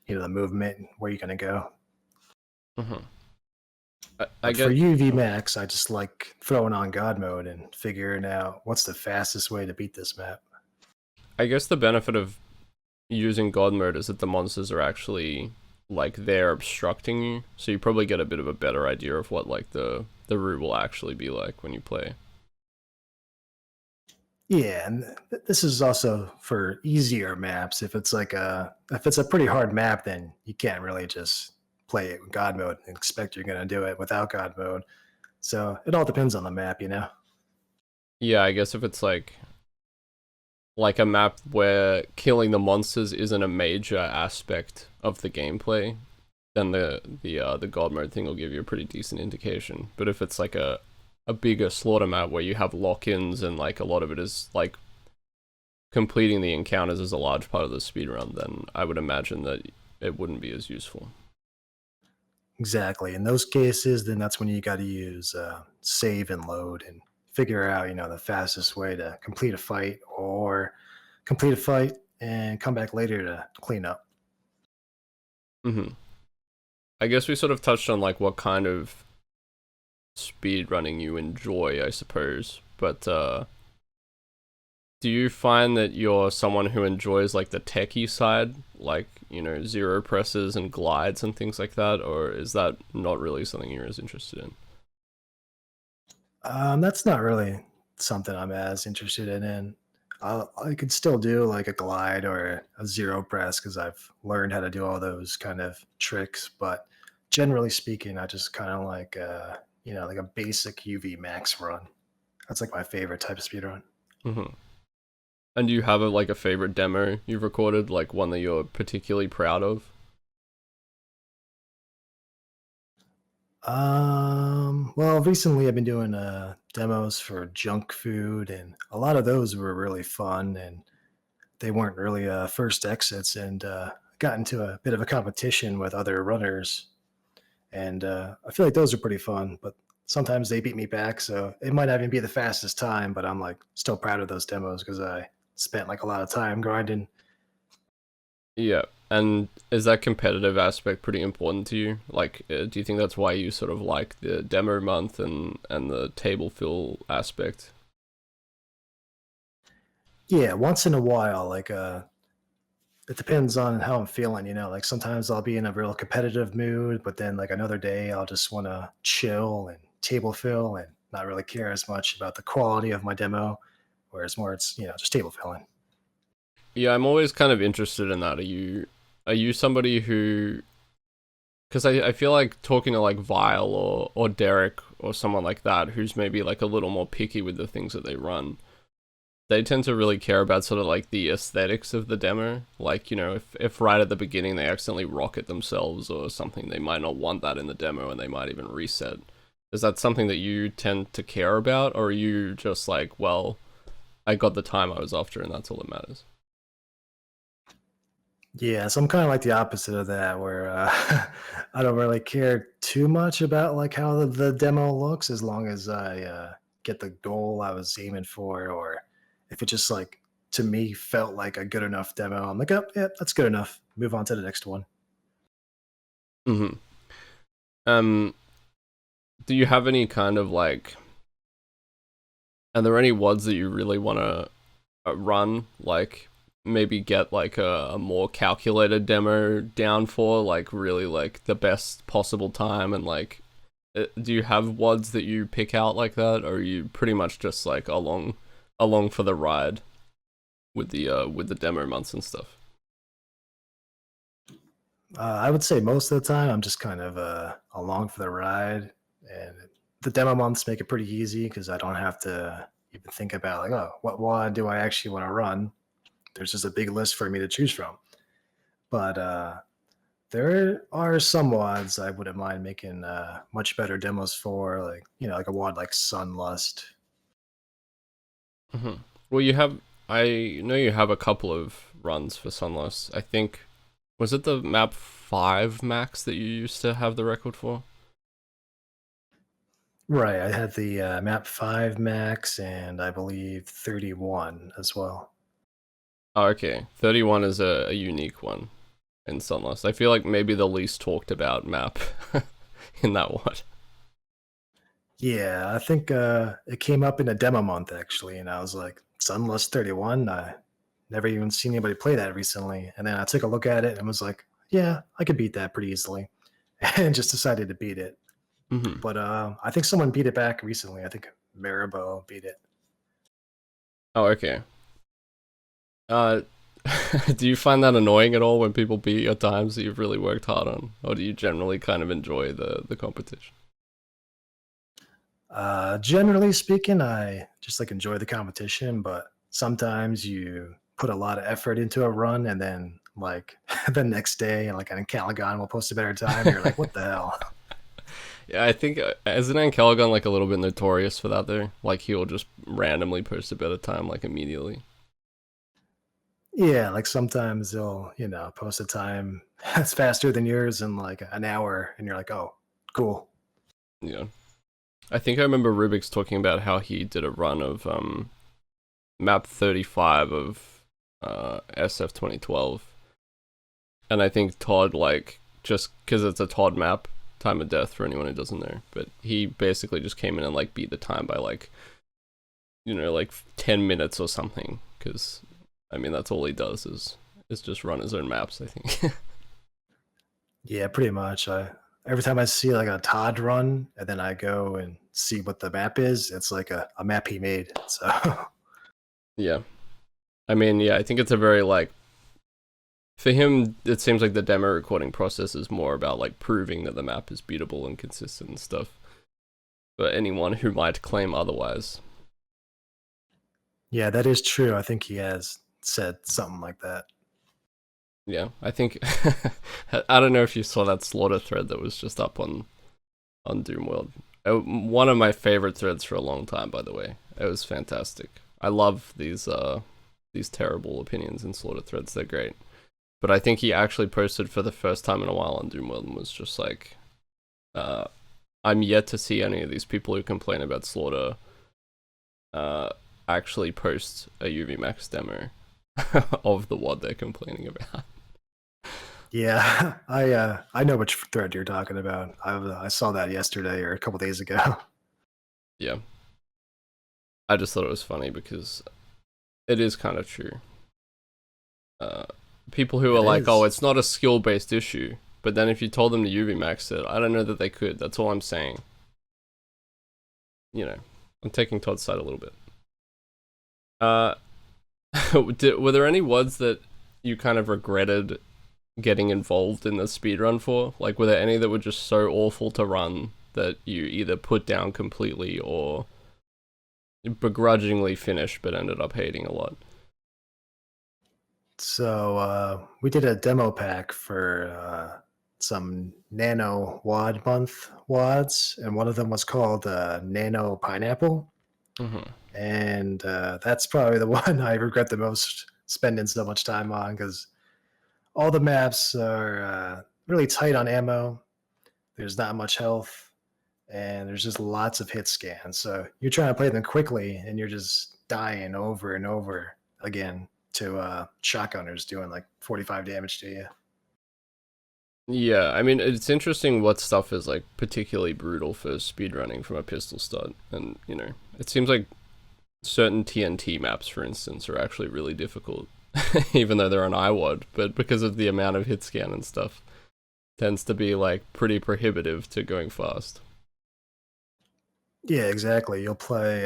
the movement and where you're gonna go. Mm-hmm. I But for get. UV Max, I just like throwing on God mode and figuring out what's the fastest way to beat this map. I guess the benefit of using God mode is that the monsters are actually like they're obstructing you, so you probably get a bit of a better idea of what like the route will actually be like when you play. Yeah, and this is also for easier maps. If it's a pretty hard map, then you can't really just play it with God mode and expect you're gonna do it without God mode. So it all depends on the map. Yeah, I guess if it's like a map where killing the monsters isn't a major aspect of the gameplay, then the God mode thing will give you a pretty decent indication. But if it's like a bigger slaughter map where you have lock-ins and like a lot of it is like completing the encounters is a large part of the speedrun, then I would imagine that it wouldn't be as useful. Exactly. In those cases, then that's when you got to use save and load and figure out, the fastest way to complete a fight or complete a fight and come back later to clean up. Mm-hmm. I guess we sort of touched on like what kind of speed running you enjoy, I suppose. But do you find that you're someone who enjoys like the techie side, like, zero presses and glides and things like that, or is that not really something you're as interested in? That's not really something I'm as interested in. I could still do like a glide or a zero press because I've learned how to do all those kind of tricks. But generally speaking, I just kind of like like a basic UV max run. That's like my favorite type of speed run. Mm-hmm. And do you have like a favorite demo you've recorded, like one that you're particularly proud of? Well, recently I've been doing demos for junk food, and a lot of those were really fun, and they weren't really first exits, and got into a bit of a competition with other runners, and I feel like those are pretty fun. But sometimes they beat me back, so it might not even be the fastest time, but I'm like still proud of those demos because I spent like a lot of time grinding. Yeah. And is that competitive aspect pretty important to you? Like, do you think that's why you sort of like the demo month and the table fill aspect? Yeah, once in a while, like it depends on how I'm feeling. Like sometimes I'll be in a real competitive mood, but then like another day I'll just want to chill and table fill and not really care as much about the quality of my demo, whereas more it's just table filling. Yeah, I'm always kind of interested in that. Are you somebody who, because I feel like talking to like Vile or Derek or someone like that who's maybe like a little more picky with the things that they run, they tend to really care about sort of like the aesthetics of the demo. Like, if right at the beginning they accidentally rocket themselves or something, they might not want that in the demo and they might even reset. Is that something that you tend to care about, or are you just like, well, I got the time I was after and that's all that matters? Yeah, so I'm kind of like the opposite of that, where I don't really care too much about like how the demo looks, as long as I get the goal I was aiming for, or if it just like to me felt like a good enough demo. I'm like, oh yeah, that's good enough. Move on to the next one. Mm-hmm. Um, do you have any kind of like, are there any WODs that you really want to run? Like, maybe get like a more calculated demo down for, like, really like the best possible time, and like, do you have WODs that you pick out like that, or are you pretty much just like along for the ride with the demo months and stuff? I would say most of the time I'm just kind of along for the ride, and the demo months make it pretty easy because I don't have to even think about like, oh, what WOD do I actually want to run? There's just a big list for me to choose from. But There are some WADs I wouldn't mind making much better demos for, like like a WAD like Sunlust. Hmm. Well, I know you have a couple of runs for Sunless. I think, was it the map 5 max that you used to have the record for? Right, I had the map 5 max and I believe 31 as well. Oh, okay. 31 is a unique one in Sunless. I feel like maybe the least talked about map in that one. Yeah, I think it came up in a demo month actually, and I was like, Sunless 31? I never even seen anybody play that recently. And then I took a look at it and was like, yeah, I could beat that pretty easily. And just decided to beat it. Mm-hmm. But I think someone beat it back recently. I think Maribou beat it. Oh, okay. Do you find that annoying at all when people beat your times that you've really worked hard on? Or do you generally kind of enjoy the competition? Generally speaking, I just like enjoy the competition, but sometimes you put a lot of effort into a run and then like the next day like an Caligon will post a better time. And you're like, what the hell? Yeah, I think, isn't Ancalagon like a little bit notorious for that though? Like he'll just randomly post a better time like immediately. Yeah, like sometimes they'll, post a time that's faster than yours in like an hour, and you're like, oh, cool. Yeah. I think I remember Rubik's talking about how he did a run of map 35 of SF 2012. And I think Todd, like, just because it's a Todd map, time of death for anyone who doesn't know, but he basically just came in and like beat the time by like, like 10 minutes or something, because I mean, that's all he does is just run his own maps, I think. Yeah, pretty much. Every time I see like a Todd run, and then I go and see what the map is, it's like a map he made. So Yeah. I mean, yeah, I think it's a very like, for him, it seems like the demo recording process is more about like proving that the map is beatable and consistent and stuff. But anyone who might claim otherwise. yeah, that is true. I think he has said something like that. Yeah, I think I don't know if you saw that Slaughter thread that was just up on Doomworld. One of my favorite threads for a long time, by the way. It was fantastic. I love these terrible opinions in Slaughter threads. They're great. But I think he actually posted for the first time in a while on Doomworld and was just like, I'm yet to see any of these people who complain about Slaughter actually post a UV Max demo of the WAD they're complaining about. Yeah, I know which thread you're talking about. I saw that yesterday or a couple days ago. Yeah. I just thought it was funny because it is kind of true. People who are like, oh, it's not a skill-based issue, but then if you told them to UV max it, I don't know that they could. That's all I'm saying. I'm taking Todd's side a little bit. Were there any WADs that you kind of regretted getting involved in the speedrun for? Like, were there any that were just so awful to run that you either put down completely or begrudgingly finished but ended up hating a lot? So we did a demo pack for some Nano WAD month WADs, and one of them was called Nano Pineapple. Mm-hmm. And that's probably the one I regret the most spending so much time on, because all the maps are really tight on ammo. There's not much health, and there's just lots of hit scans. So you're trying to play them quickly, and you're just dying over and over again to shotgunners doing like 45 damage to you. Yeah, I mean, it's interesting what stuff is like particularly brutal for speedrunning from a pistol start. And, it seems like certain TNT maps, for instance, are actually really difficult, even though they're an IWAD, but because of the amount of hit scan and stuff, tends to be like pretty prohibitive to going fast. Yeah, exactly. You'll play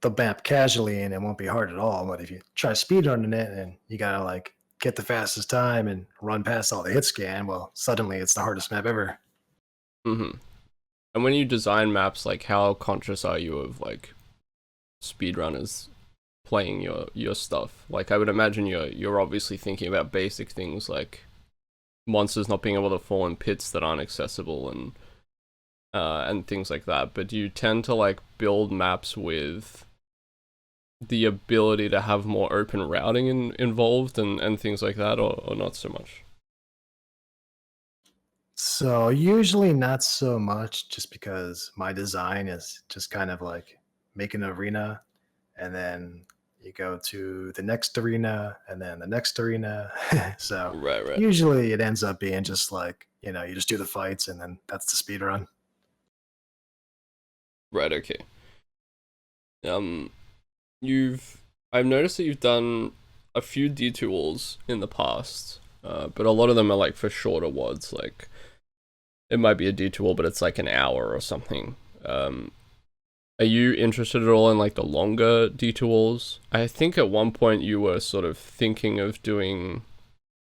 the map casually and it won't be hard at all. But if you try speedrunning it and you gotta like get the fastest time and run past all the hit scan, well, suddenly it's the hardest map ever. Mm-hmm. And when you design maps, like, how conscious are you of like speedrunners playing your stuff? Like, I would imagine you're obviously thinking about basic things like monsters not being able to fall in pits that aren't accessible and things like that. But do you tend to like build maps with the ability to have more open routing involved and things like that, or not so much? So usually not so much, just because my design is just kind of like make an arena, and then you go to the next arena, and then the next arena. So Right. usually it ends up being just like, you just do the fights, and then that's the speed run. Right, okay. Um, I've noticed that you've done a few D2alls in the past, but a lot of them are like for shorter WODs, like it might be a D2all, but it's like an hour or something. Are you interested at all in like the longer D2alls? I think at one point you were sort of thinking of doing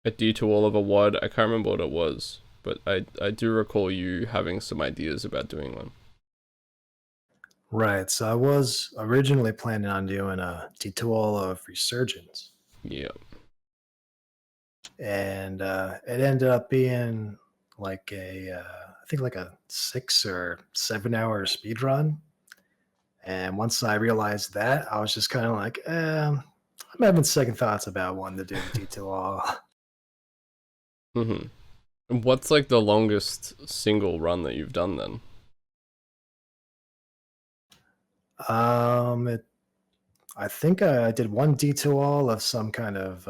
a D2all of a WOD. I can't remember what it was, but I do recall you having some ideas about doing one. Right. So I was originally planning on doing a D2all of Resurgence, Yeah. and it ended up being like I think like a 6 or 7 hour speed run. And once I realized that, I was just kind of like, I'm having second thoughts about wanting to do D2all. Mm-hmm. And what's like the longest single run that you've done then? It, I think I did one D2all of some kind of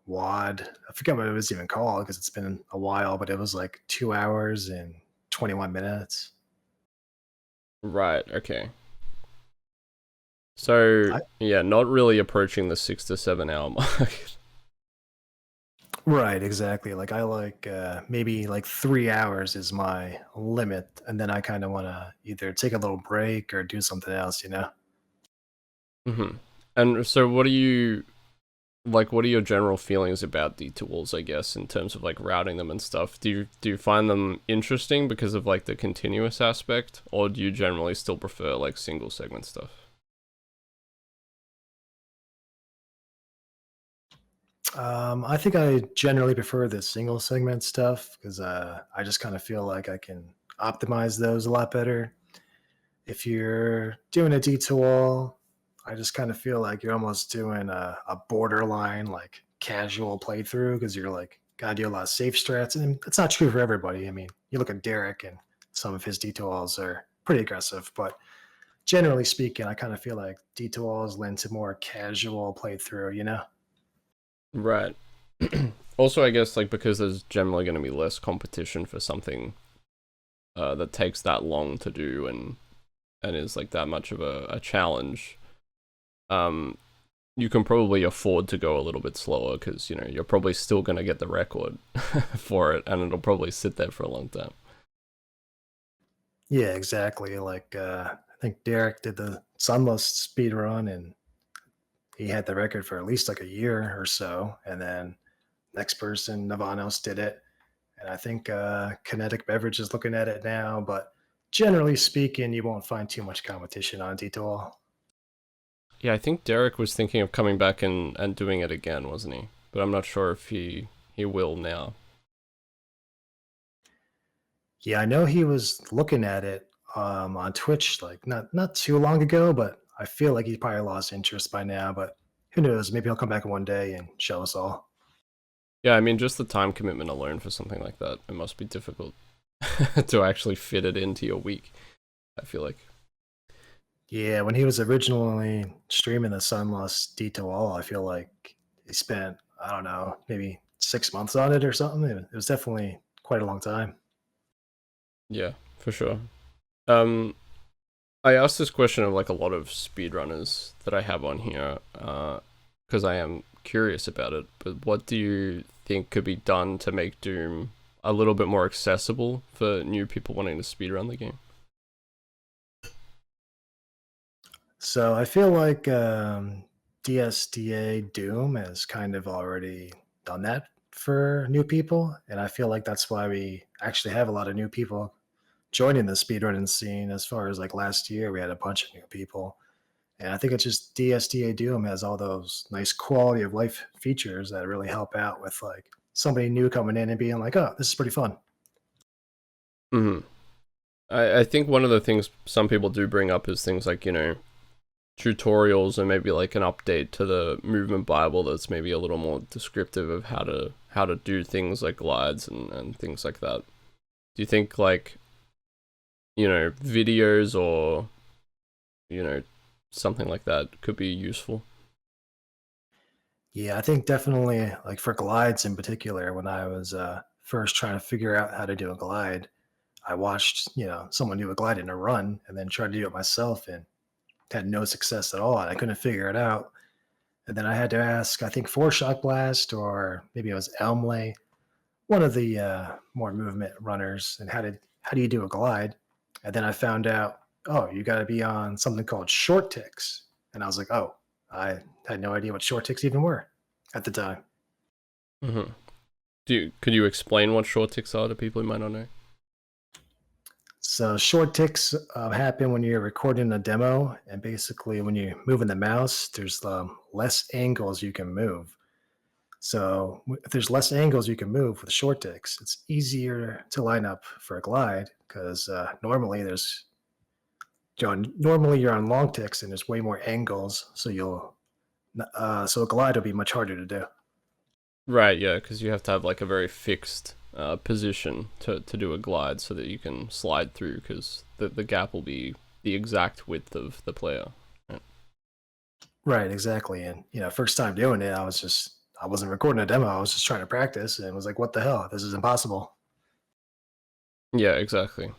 WAD. I forget what it was even called because it's been a while, but it was like 2 hours and 21 minutes. Right, okay. So, I, yeah, not really approaching the 6 to 7 hour mark. right, exactly. Like I like maybe like 3 hours is my limit, and then I kind of want to either take a little break or do something else. Mm-hmm. And so what are you, like, what are your general feelings about D2alls, I guess, in terms of like routing them and stuff? Do you find them interesting because of like the continuous aspect, or do you generally still prefer like single segment stuff? I think I generally prefer the single segment stuff because I just kind of feel like I can optimize those a lot better. If you're doing a D2all, I just kind of feel like you're almost doing a borderline like casual playthrough because you're like gotta do a lot of safe strats, and it's not true for everybody. I mean, you look at Derek and some of his D2alls are pretty aggressive, but generally speaking, I kind of feel like D2alls lend to more casual playthrough. Right. Also, I guess like because there's generally going to be less competition for something that takes that long to do and is like that much of a challenge. Um, you can probably afford to go a little bit slower because you're probably still going to get the record for it, and it'll probably sit there for a long time. Yeah, exactly. Like I think Derek did the Sunless speed run, and he had the record for at least like a year or so. And then next person, Nirvana, did it, and I think Kinetic Beverage is looking at it now. But generally speaking, you won't find too much competition on D2all. Yeah, I think Derek was thinking of coming back and doing it again, wasn't he? But I'm not sure if he will now. Yeah, I know he was looking at it on Twitch like not too long ago, but I feel like he probably lost interest by now. But who knows? Maybe he'll come back one day and show us all. Yeah, I mean, just the time commitment alone for something like that, it must be difficult to actually fit it into your week, I feel like. Yeah, when he was originally streaming the Sunless D2all, I feel like he spent, I don't know, maybe 6 months on it or something. It was definitely quite a long time. Yeah, for sure. Um, I asked this question of like a lot of speedrunners that I have on here, because I am curious about it. But what do you think could be done to make Doom a little bit more accessible for new people wanting to speedrun the game? So I feel like DSDA Doom has kind of already done that for new people. And I feel like that's why we actually have a lot of new people joining the speedrunning scene. As far as like last year, we had a bunch of new people. And I think it's just DSDA Doom has all those nice quality of life features that really help out with like somebody new coming in and being like, "Oh, this is pretty fun." Hmm. I think one of the things some people do bring up is things like, tutorials and maybe like an update to the movement Bible that's maybe a little more descriptive of how to do things like glides and things like that. Do you think like, videos or, something like that could be useful? Yeah, I think definitely like for glides in particular, when I was first trying to figure out how to do a glide, I watched, someone do a glide in a run and then tried to do it myself and had no success at all. And I couldn't figure it out. And then I had to ask, I think, for Shock Blast or maybe it was Elmley, one of the more movement runners, and how do you do a glide? And then I found out, oh, you got to be on something called short ticks. And I was like, oh, I had no idea what short ticks even were at the time. Hmm. Could you explain what short ticks are to people who might not know? So short ticks happen when you're recording a demo, and basically when you're moving the mouse, there's less angles you can move. So if there's less angles you can move with short ticks, it's easier to line up for a glide because normally you're on long ticks and there's way more angles, so so a glide will be much harder to do. Right, yeah, because you have to have like a very fixed position to do a glide so that you can slide through, because the gap will be the exact width of the player. Right. Right, exactly. And first time doing it, I wasn't recording a demo. I was just trying to practice and was like, what the hell? This is impossible. Yeah, exactly.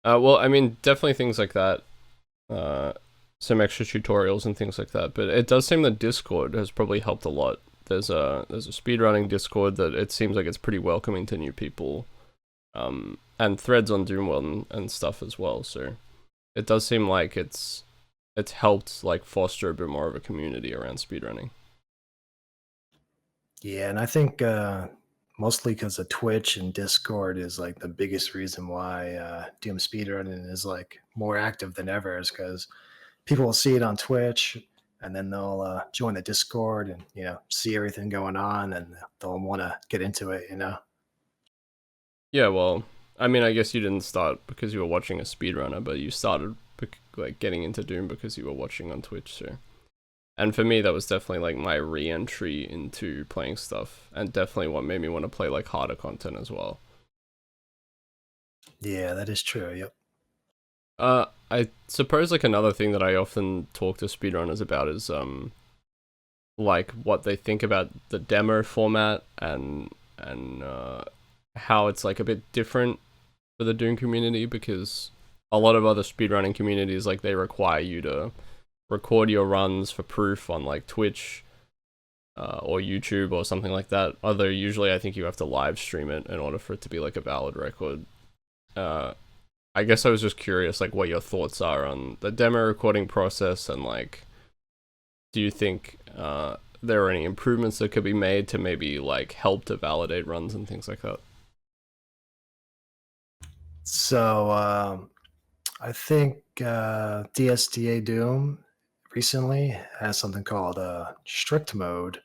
Well, I mean, definitely things like that. Some extra tutorials and things like that. But it does seem that Discord has probably helped a lot. There's a speedrunning Discord that it seems like it's pretty welcoming to new people, and threads on DoomWorld and stuff as well. So it does seem like it's helped like foster a bit more of a community around speedrunning. Yeah, and I think mostly because of Twitch and Discord is like the biggest reason why Doom speedrunning is like more active than ever is because people will see it on Twitch and then they'll join the Discord and see everything going on and they'll want to get into it. Yeah, well, I mean, I guess you didn't start because you were watching a speedrunner, but you started like getting into Doom because you were watching on Twitch. So, and for me, that was definitely like my re-entry into playing stuff, and definitely what made me want to play like harder content as well. Yeah, that is true. Yep. I suppose like another thing that I often talk to speedrunners about is like what they think about the demo format and how it's like a bit different for the Doom community, because a lot of other speedrunning communities, like, they require you to record your runs for proof on like Twitch or YouTube or something like that. Although usually I think you have to live stream it in order for it to be like a valid record. I guess I was just curious, like, what your thoughts are on the demo recording process, and like, do you think there are any improvements that could be made to maybe like help to validate runs and things like that? So I think DSDA Doom recently has something called strict mode,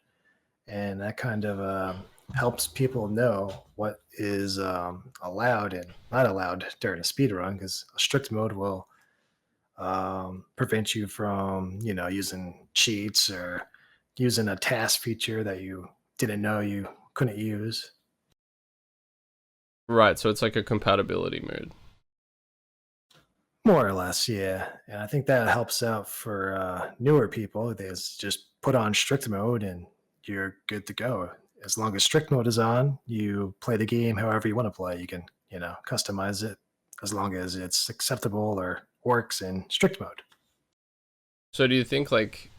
and that kind of helps people know what is allowed and not allowed during a speed run because a strict mode will prevent you from using cheats or using a task feature that you didn't know you couldn't use. Right, so it's like a compatibility mode. More or less, yeah. And I think that helps out for newer people. They just put on strict mode and you're good to go. As long as strict mode is on, you play the game however you want to play. You can, customize it as long as it's acceptable or works in strict mode. So do you think like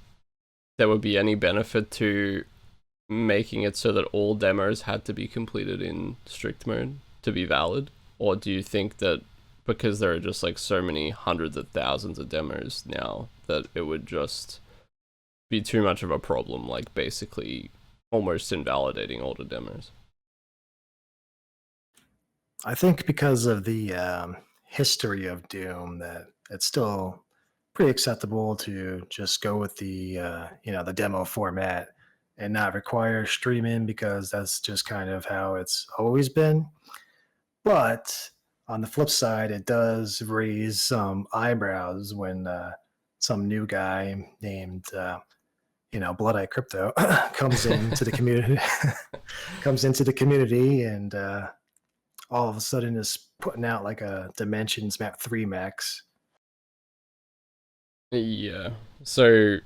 there would be any benefit to making it so that all demos had to be completed in strict mode to be valid? Or do you think that because there are just like so many hundreds of thousands of demos now that it would just be too much of a problem, like basically almost invalidating all the demos? I think because of the history of Doom, that it's still pretty acceptable to just go with the the demo format and not require streaming because that's just kind of how it's always been. But on the flip side, it does raise some eyebrows when some new guy named Blood Eye Crypto comes into the community, and all of a sudden is putting out like a Dimensions Map 3 max. Yeah. So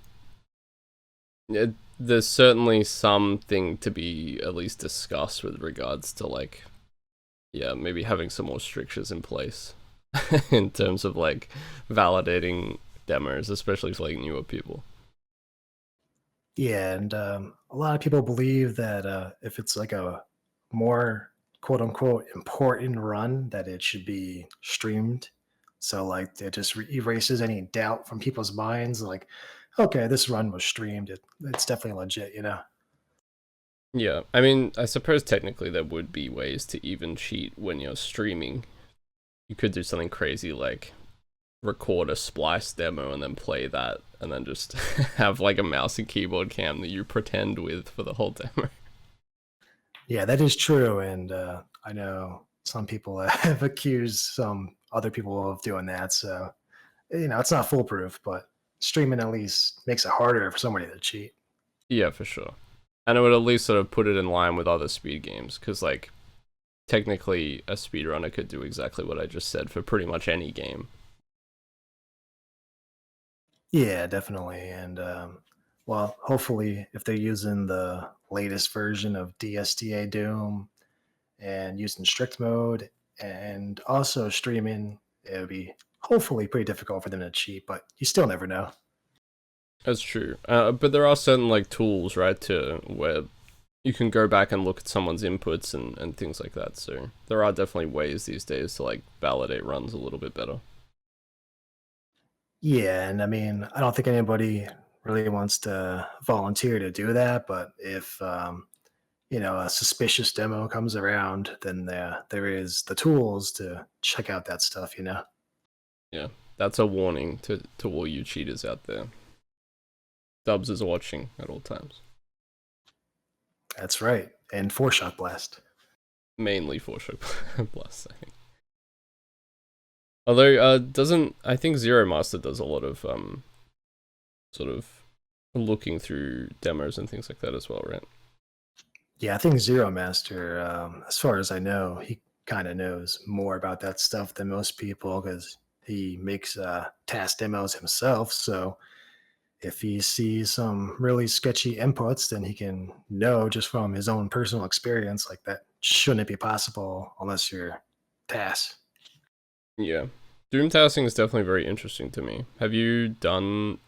there's certainly something to be at least discussed with regards to like, yeah, maybe having some more strictures in place in terms of like validating demos, especially for like newer people. Yeah, and a lot of people believe that if it's like a more quote unquote important run, that it should be streamed. So like it just erases any doubt from people's minds. Like, okay, this run was streamed. It's definitely legit, you know. Yeah, I mean, I suppose technically there would be ways to even cheat when you're streaming. You could do something crazy like record a splice demo and then play that, and then just have like a mouse and keyboard cam that you pretend with for the whole demo. Yeah, that is true, and I know some people have accused some other people of doing that. So it's not foolproof, but streaming at least makes it harder for somebody to cheat. Yeah, for sure. And it would at least sort of put it in line with other speed games, because like technically a speedrunner could do exactly what I just said for pretty much any game. Yeah, definitely. And well, hopefully, if they're using the latest version of DSDA Doom and using strict mode and also streaming, it would be hopefully pretty difficult for them to cheat, but you still never know. That's true. But there are certain like tools, right, to where you can go back and look at someone's inputs and things like that. So there are definitely ways these days to like validate runs a little bit better. Yeah, and I mean, I don't think anybody really wants to volunteer to do that, but if a suspicious demo comes around, then there is the tools to check out that stuff. Yeah, that's a warning to all you cheaters out there. Dubz is watching at all times. That's right, and 4-shot blast. Mainly 4-shot blast, I think. Although, I think Zero Master does a lot of, sort of looking through demos and things like that as well, right? Yeah, I think Zero Master, as far as I know, he kind of knows more about that stuff than most people because he makes task demos himself. So if he sees some really sketchy inputs, then he can know just from his own personal experience, like that shouldn't be possible unless you're task. Yeah. Doom tasking is definitely very interesting to me. Have you done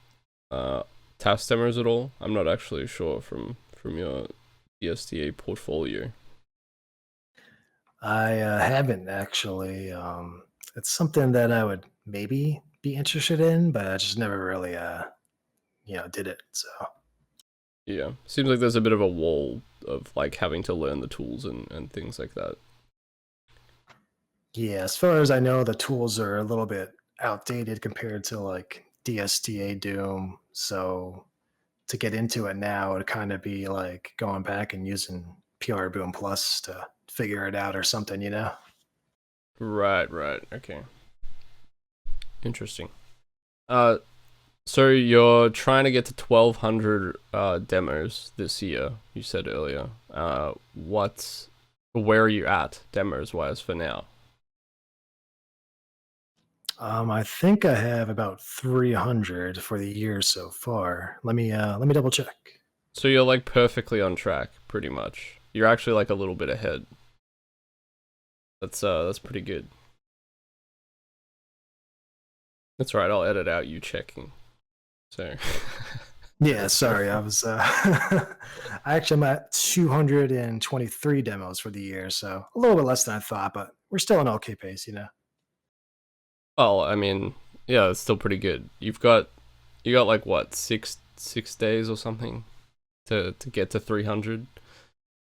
task demos at all? I'm not actually sure from your DSDA portfolio. I haven't actually. It's something that I would maybe be interested in, but I just never really, did it. So Yeah, seems like there's a bit of a wall of like having to learn the tools and things like that. yeah, as far as I know, the tools are a little bit outdated compared to like DSDA Doom. So to get into it now, it'd kind of be like going back and using PR Boom Plus to figure it out or something. Right, okay. Interesting. So you're trying to get to 1,200 demos this year, you said earlier. Where are you at, demos-wise, for now? I think I have about 300 for the year so far. Let me double check. So you're like perfectly on track, pretty much. You're actually like a little bit ahead. That's pretty good. That's right, I'll edit out you checking. So Yeah, sorry, I was I actually am at 223 demos for the year, so a little bit less than I thought, but we're still an okay pace. well, I mean, yeah, it's still pretty good. You got like what, six days or something to get to 300,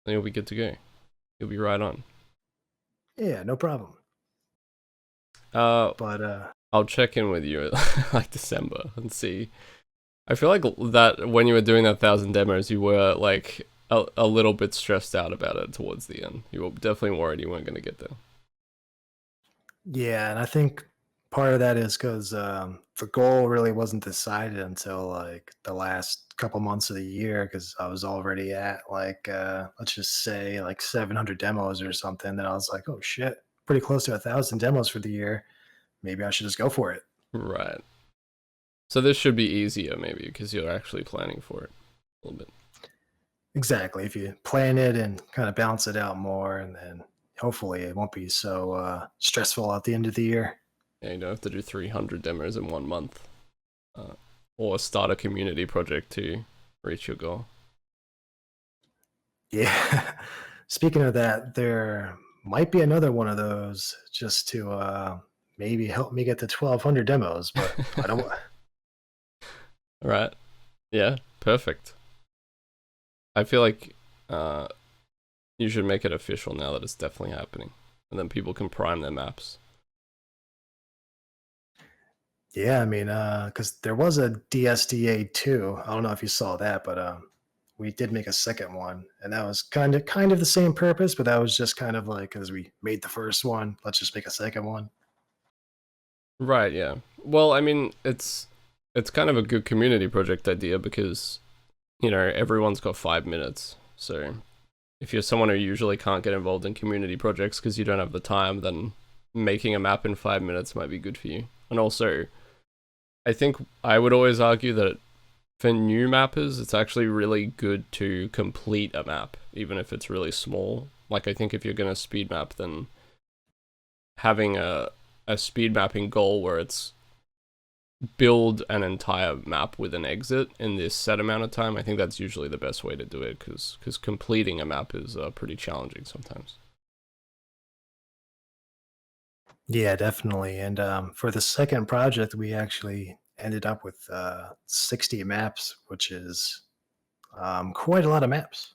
then you'll be good to go. You'll be right on. Yeah, no problem. But But I'll check in with you at like December and see. I feel like that when you were doing that 1,000 demos, you were like a little bit stressed out about it towards the end. You were definitely worried you weren't going to get there. Yeah, and I think part of that is because the goal really wasn't decided until like the last couple months of the year because I was already at like let's just say like 700 demos or something. Then I was like, oh shit, pretty close to 1,000 demos for the year. Maybe I should just go for it. Right. So this should be easier maybe because you're actually planning for it a little bit. Exactly. If you plan it and kind of balance it out more, and then hopefully it won't be so stressful at the end of the year. Yeah, you don't have to do 300 demos in 1 month. Or start a community project to reach your goal. Yeah. Speaking of that, there might be another one of those just to maybe help me get to 1,200 demos, but I don't. Right. Yeah, perfect. I feel like you should make it official now that it's definitely happening. And then people can prime their maps. Yeah, I mean, because there was a DSDA too. I don't know if you saw that, but we did make a second one, and that was kind of the same purpose, but that was just kind of like because we made the first one, let's just make a second one. Right, yeah. Well, I mean, it's kind of a good community project idea because, you know, everyone's got 5 minutes. So if you're someone who usually can't get involved in community projects because you don't have the time, then making a map in 5 minutes might be good for you. And also, I think I would always argue that for new mappers, it's actually really good to complete a map, even if it's really small. Like, I think if you're going to speed map, then having a speed mapping goal where it's build an entire map with an exit in this set amount of time, I think that's usually the best way to do it, because completing a map is pretty challenging sometimes. Yeah, definitely. And for the second project, we actually ended up with 60 maps, which is quite a lot of maps.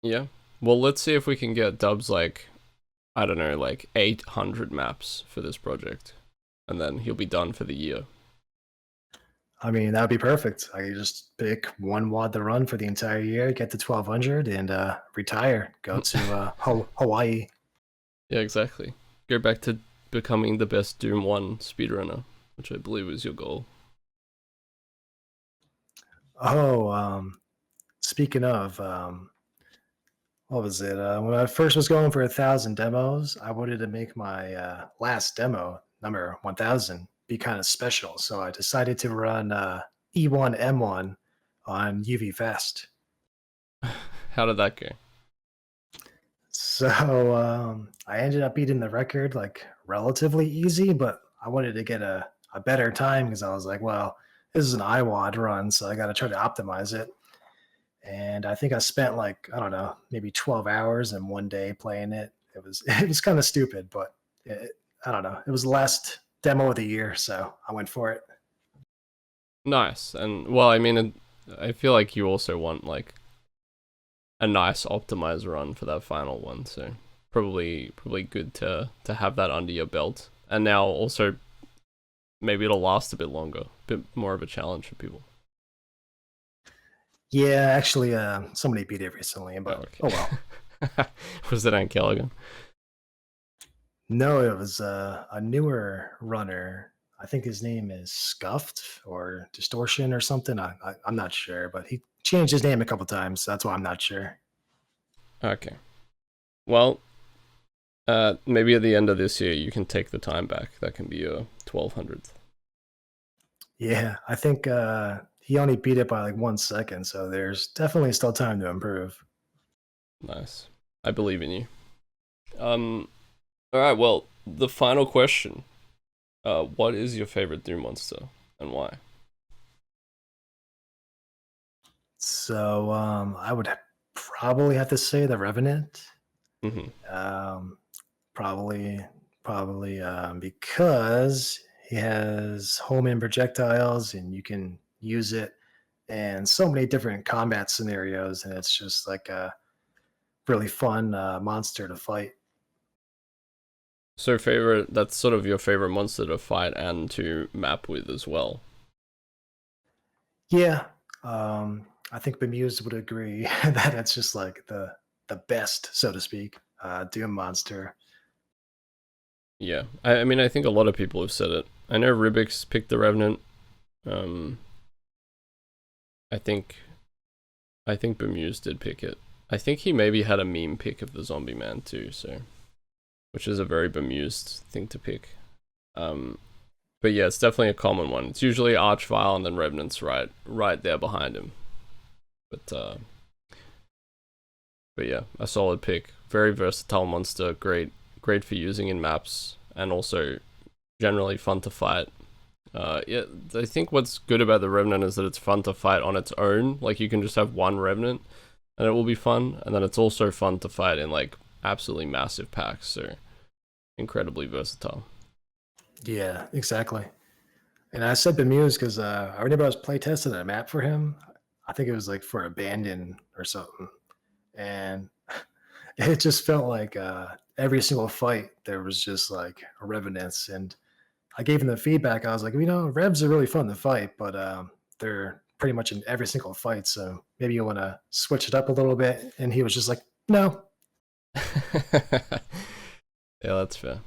Yeah. Well, let's see if we can get Dubz like, I don't know, like 800 maps for this project. And then he'll be done for the year. I mean, that would be perfect. I could just pick one WOD to run for the entire year, get to 1,200, and retire. Go to Hawaii. Yeah, exactly. Go back to becoming the best Doom 1 speedrunner, which I believe is your goal. Oh, speaking of, what was it? When I first was going for 1,000 demos, I wanted to make my last demo, number 1,000, be kind of special. So I decided to run E1M1 on UV Fast. How did that go? So I ended up beating the record like relatively easy, but I wanted to get a better time because I was like, well, this is an IWAD run, so I got to try to optimize it. And I think I spent like, I don't know, maybe 12 hours in one day playing it. It was kind of stupid, but I don't know. It was the last demo of the year, so I went for it. Nice. And, well, I mean, I feel like you also want, like, a nice optimized run for that final one, so probably good to have that under your belt. And now also, maybe it'll last a bit longer, a bit more of a challenge for people. Yeah, actually, somebody beat it recently, but oh well. Was it Ant Callaghan? No, it was a newer runner. I think his name is Scuffed or Distortion or something. I'm not sure, but he changed his name a couple times. So that's why I'm not sure. Okay. Well, maybe at the end of this year you can take the time back. That can be your 1,200th. Yeah, I think he only beat it by like 1 second, so there's definitely still time to improve. Nice. I believe in you. All right. Well, the final question. What is your favorite Doom monster and why? So I would probably have to say the Revenant. Mm-hmm. Probably because he has home in projectiles and you can use it in so many different combat scenarios, and it's just like a really fun monster to fight. So that's sort of your favorite monster to fight and to map with as well. Yeah, I think Bemused would agree that it's just like the best, so to speak, Doom monster. Yeah, I mean, I think a lot of people have said it. I know Rubik's picked the Revenant. Um, I think Bemused did pick it. I think he maybe had a meme pick of the Zombie Man too, so which is a very Bemused thing to pick. But yeah, it's definitely a common one. It's usually Archvile and then Revenant's right there behind him. But yeah, a solid pick. Very versatile monster. Great for using in maps, and also generally fun to fight. Yeah, I think what's good about the Revenant is that it's fun to fight on its own. Like, you can just have one Revenant and it will be fun, and then it's also fun to fight in like absolutely massive packs, so incredibly versatile. Yeah, exactly. And I said Bemused because I remember I was playtesting a map for him. I think it was like for Abandon or something. And it just felt like every single fight there was just like revenants. And I gave him the feedback. I was like, Revs are really fun to fight, but they're pretty much in every single fight. So maybe you want to switch it up a little bit. And he was just like, no. Yeah, that's fair.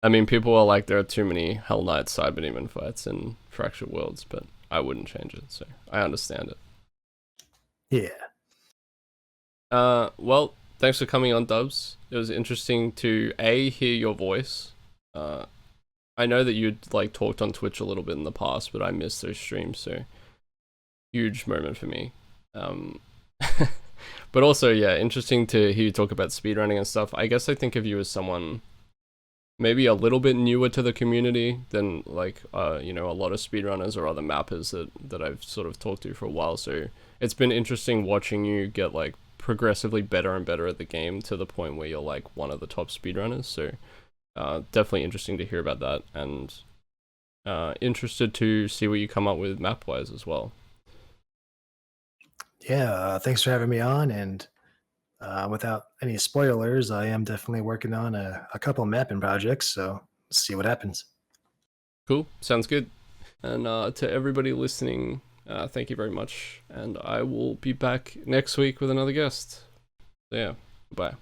I mean, people are like, there are too many Hell Knight Cyberdemon fights in Fractured Worlds, but I wouldn't change it, so I understand it. Yeah. Well, thanks for coming on, Dubz. It was interesting to hear your voice. I know that you'd like talked on Twitch a little bit in the past, but I missed those streams, so huge moment for me. But also, yeah, interesting to hear you talk about speedrunning and stuff. I guess I think of you as someone maybe a little bit newer to the community than like a lot of speedrunners or other mappers that I've sort of talked to for a while. So it's been interesting watching you get like progressively better and better at the game to the point where you're like one of the top speedrunners. So definitely interesting to hear about that, and interested to see what you come up with map wise as well. Yeah. Thanks for having me on. And without any spoilers, I am definitely working on a couple mapping projects. So let's see what happens. Cool, sounds good. And to everybody listening, thank you very much, and I will be back next week with another guest. So yeah, bye.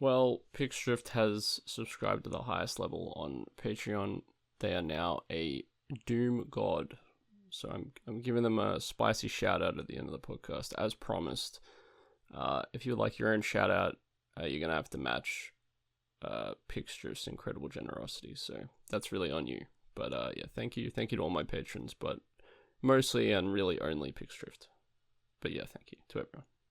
Well, Pixdrift has subscribed to the highest level on Patreon. They are now a Doom God. So I'm giving them a spicy shout out at the end of the podcast, as promised. If you'd like your own shout out, you're gonna have to match Pixdrift's incredible generosity. So that's really on you. But yeah, thank you to all my patrons, but mostly and really only Pixdrift. But yeah, thank you to everyone.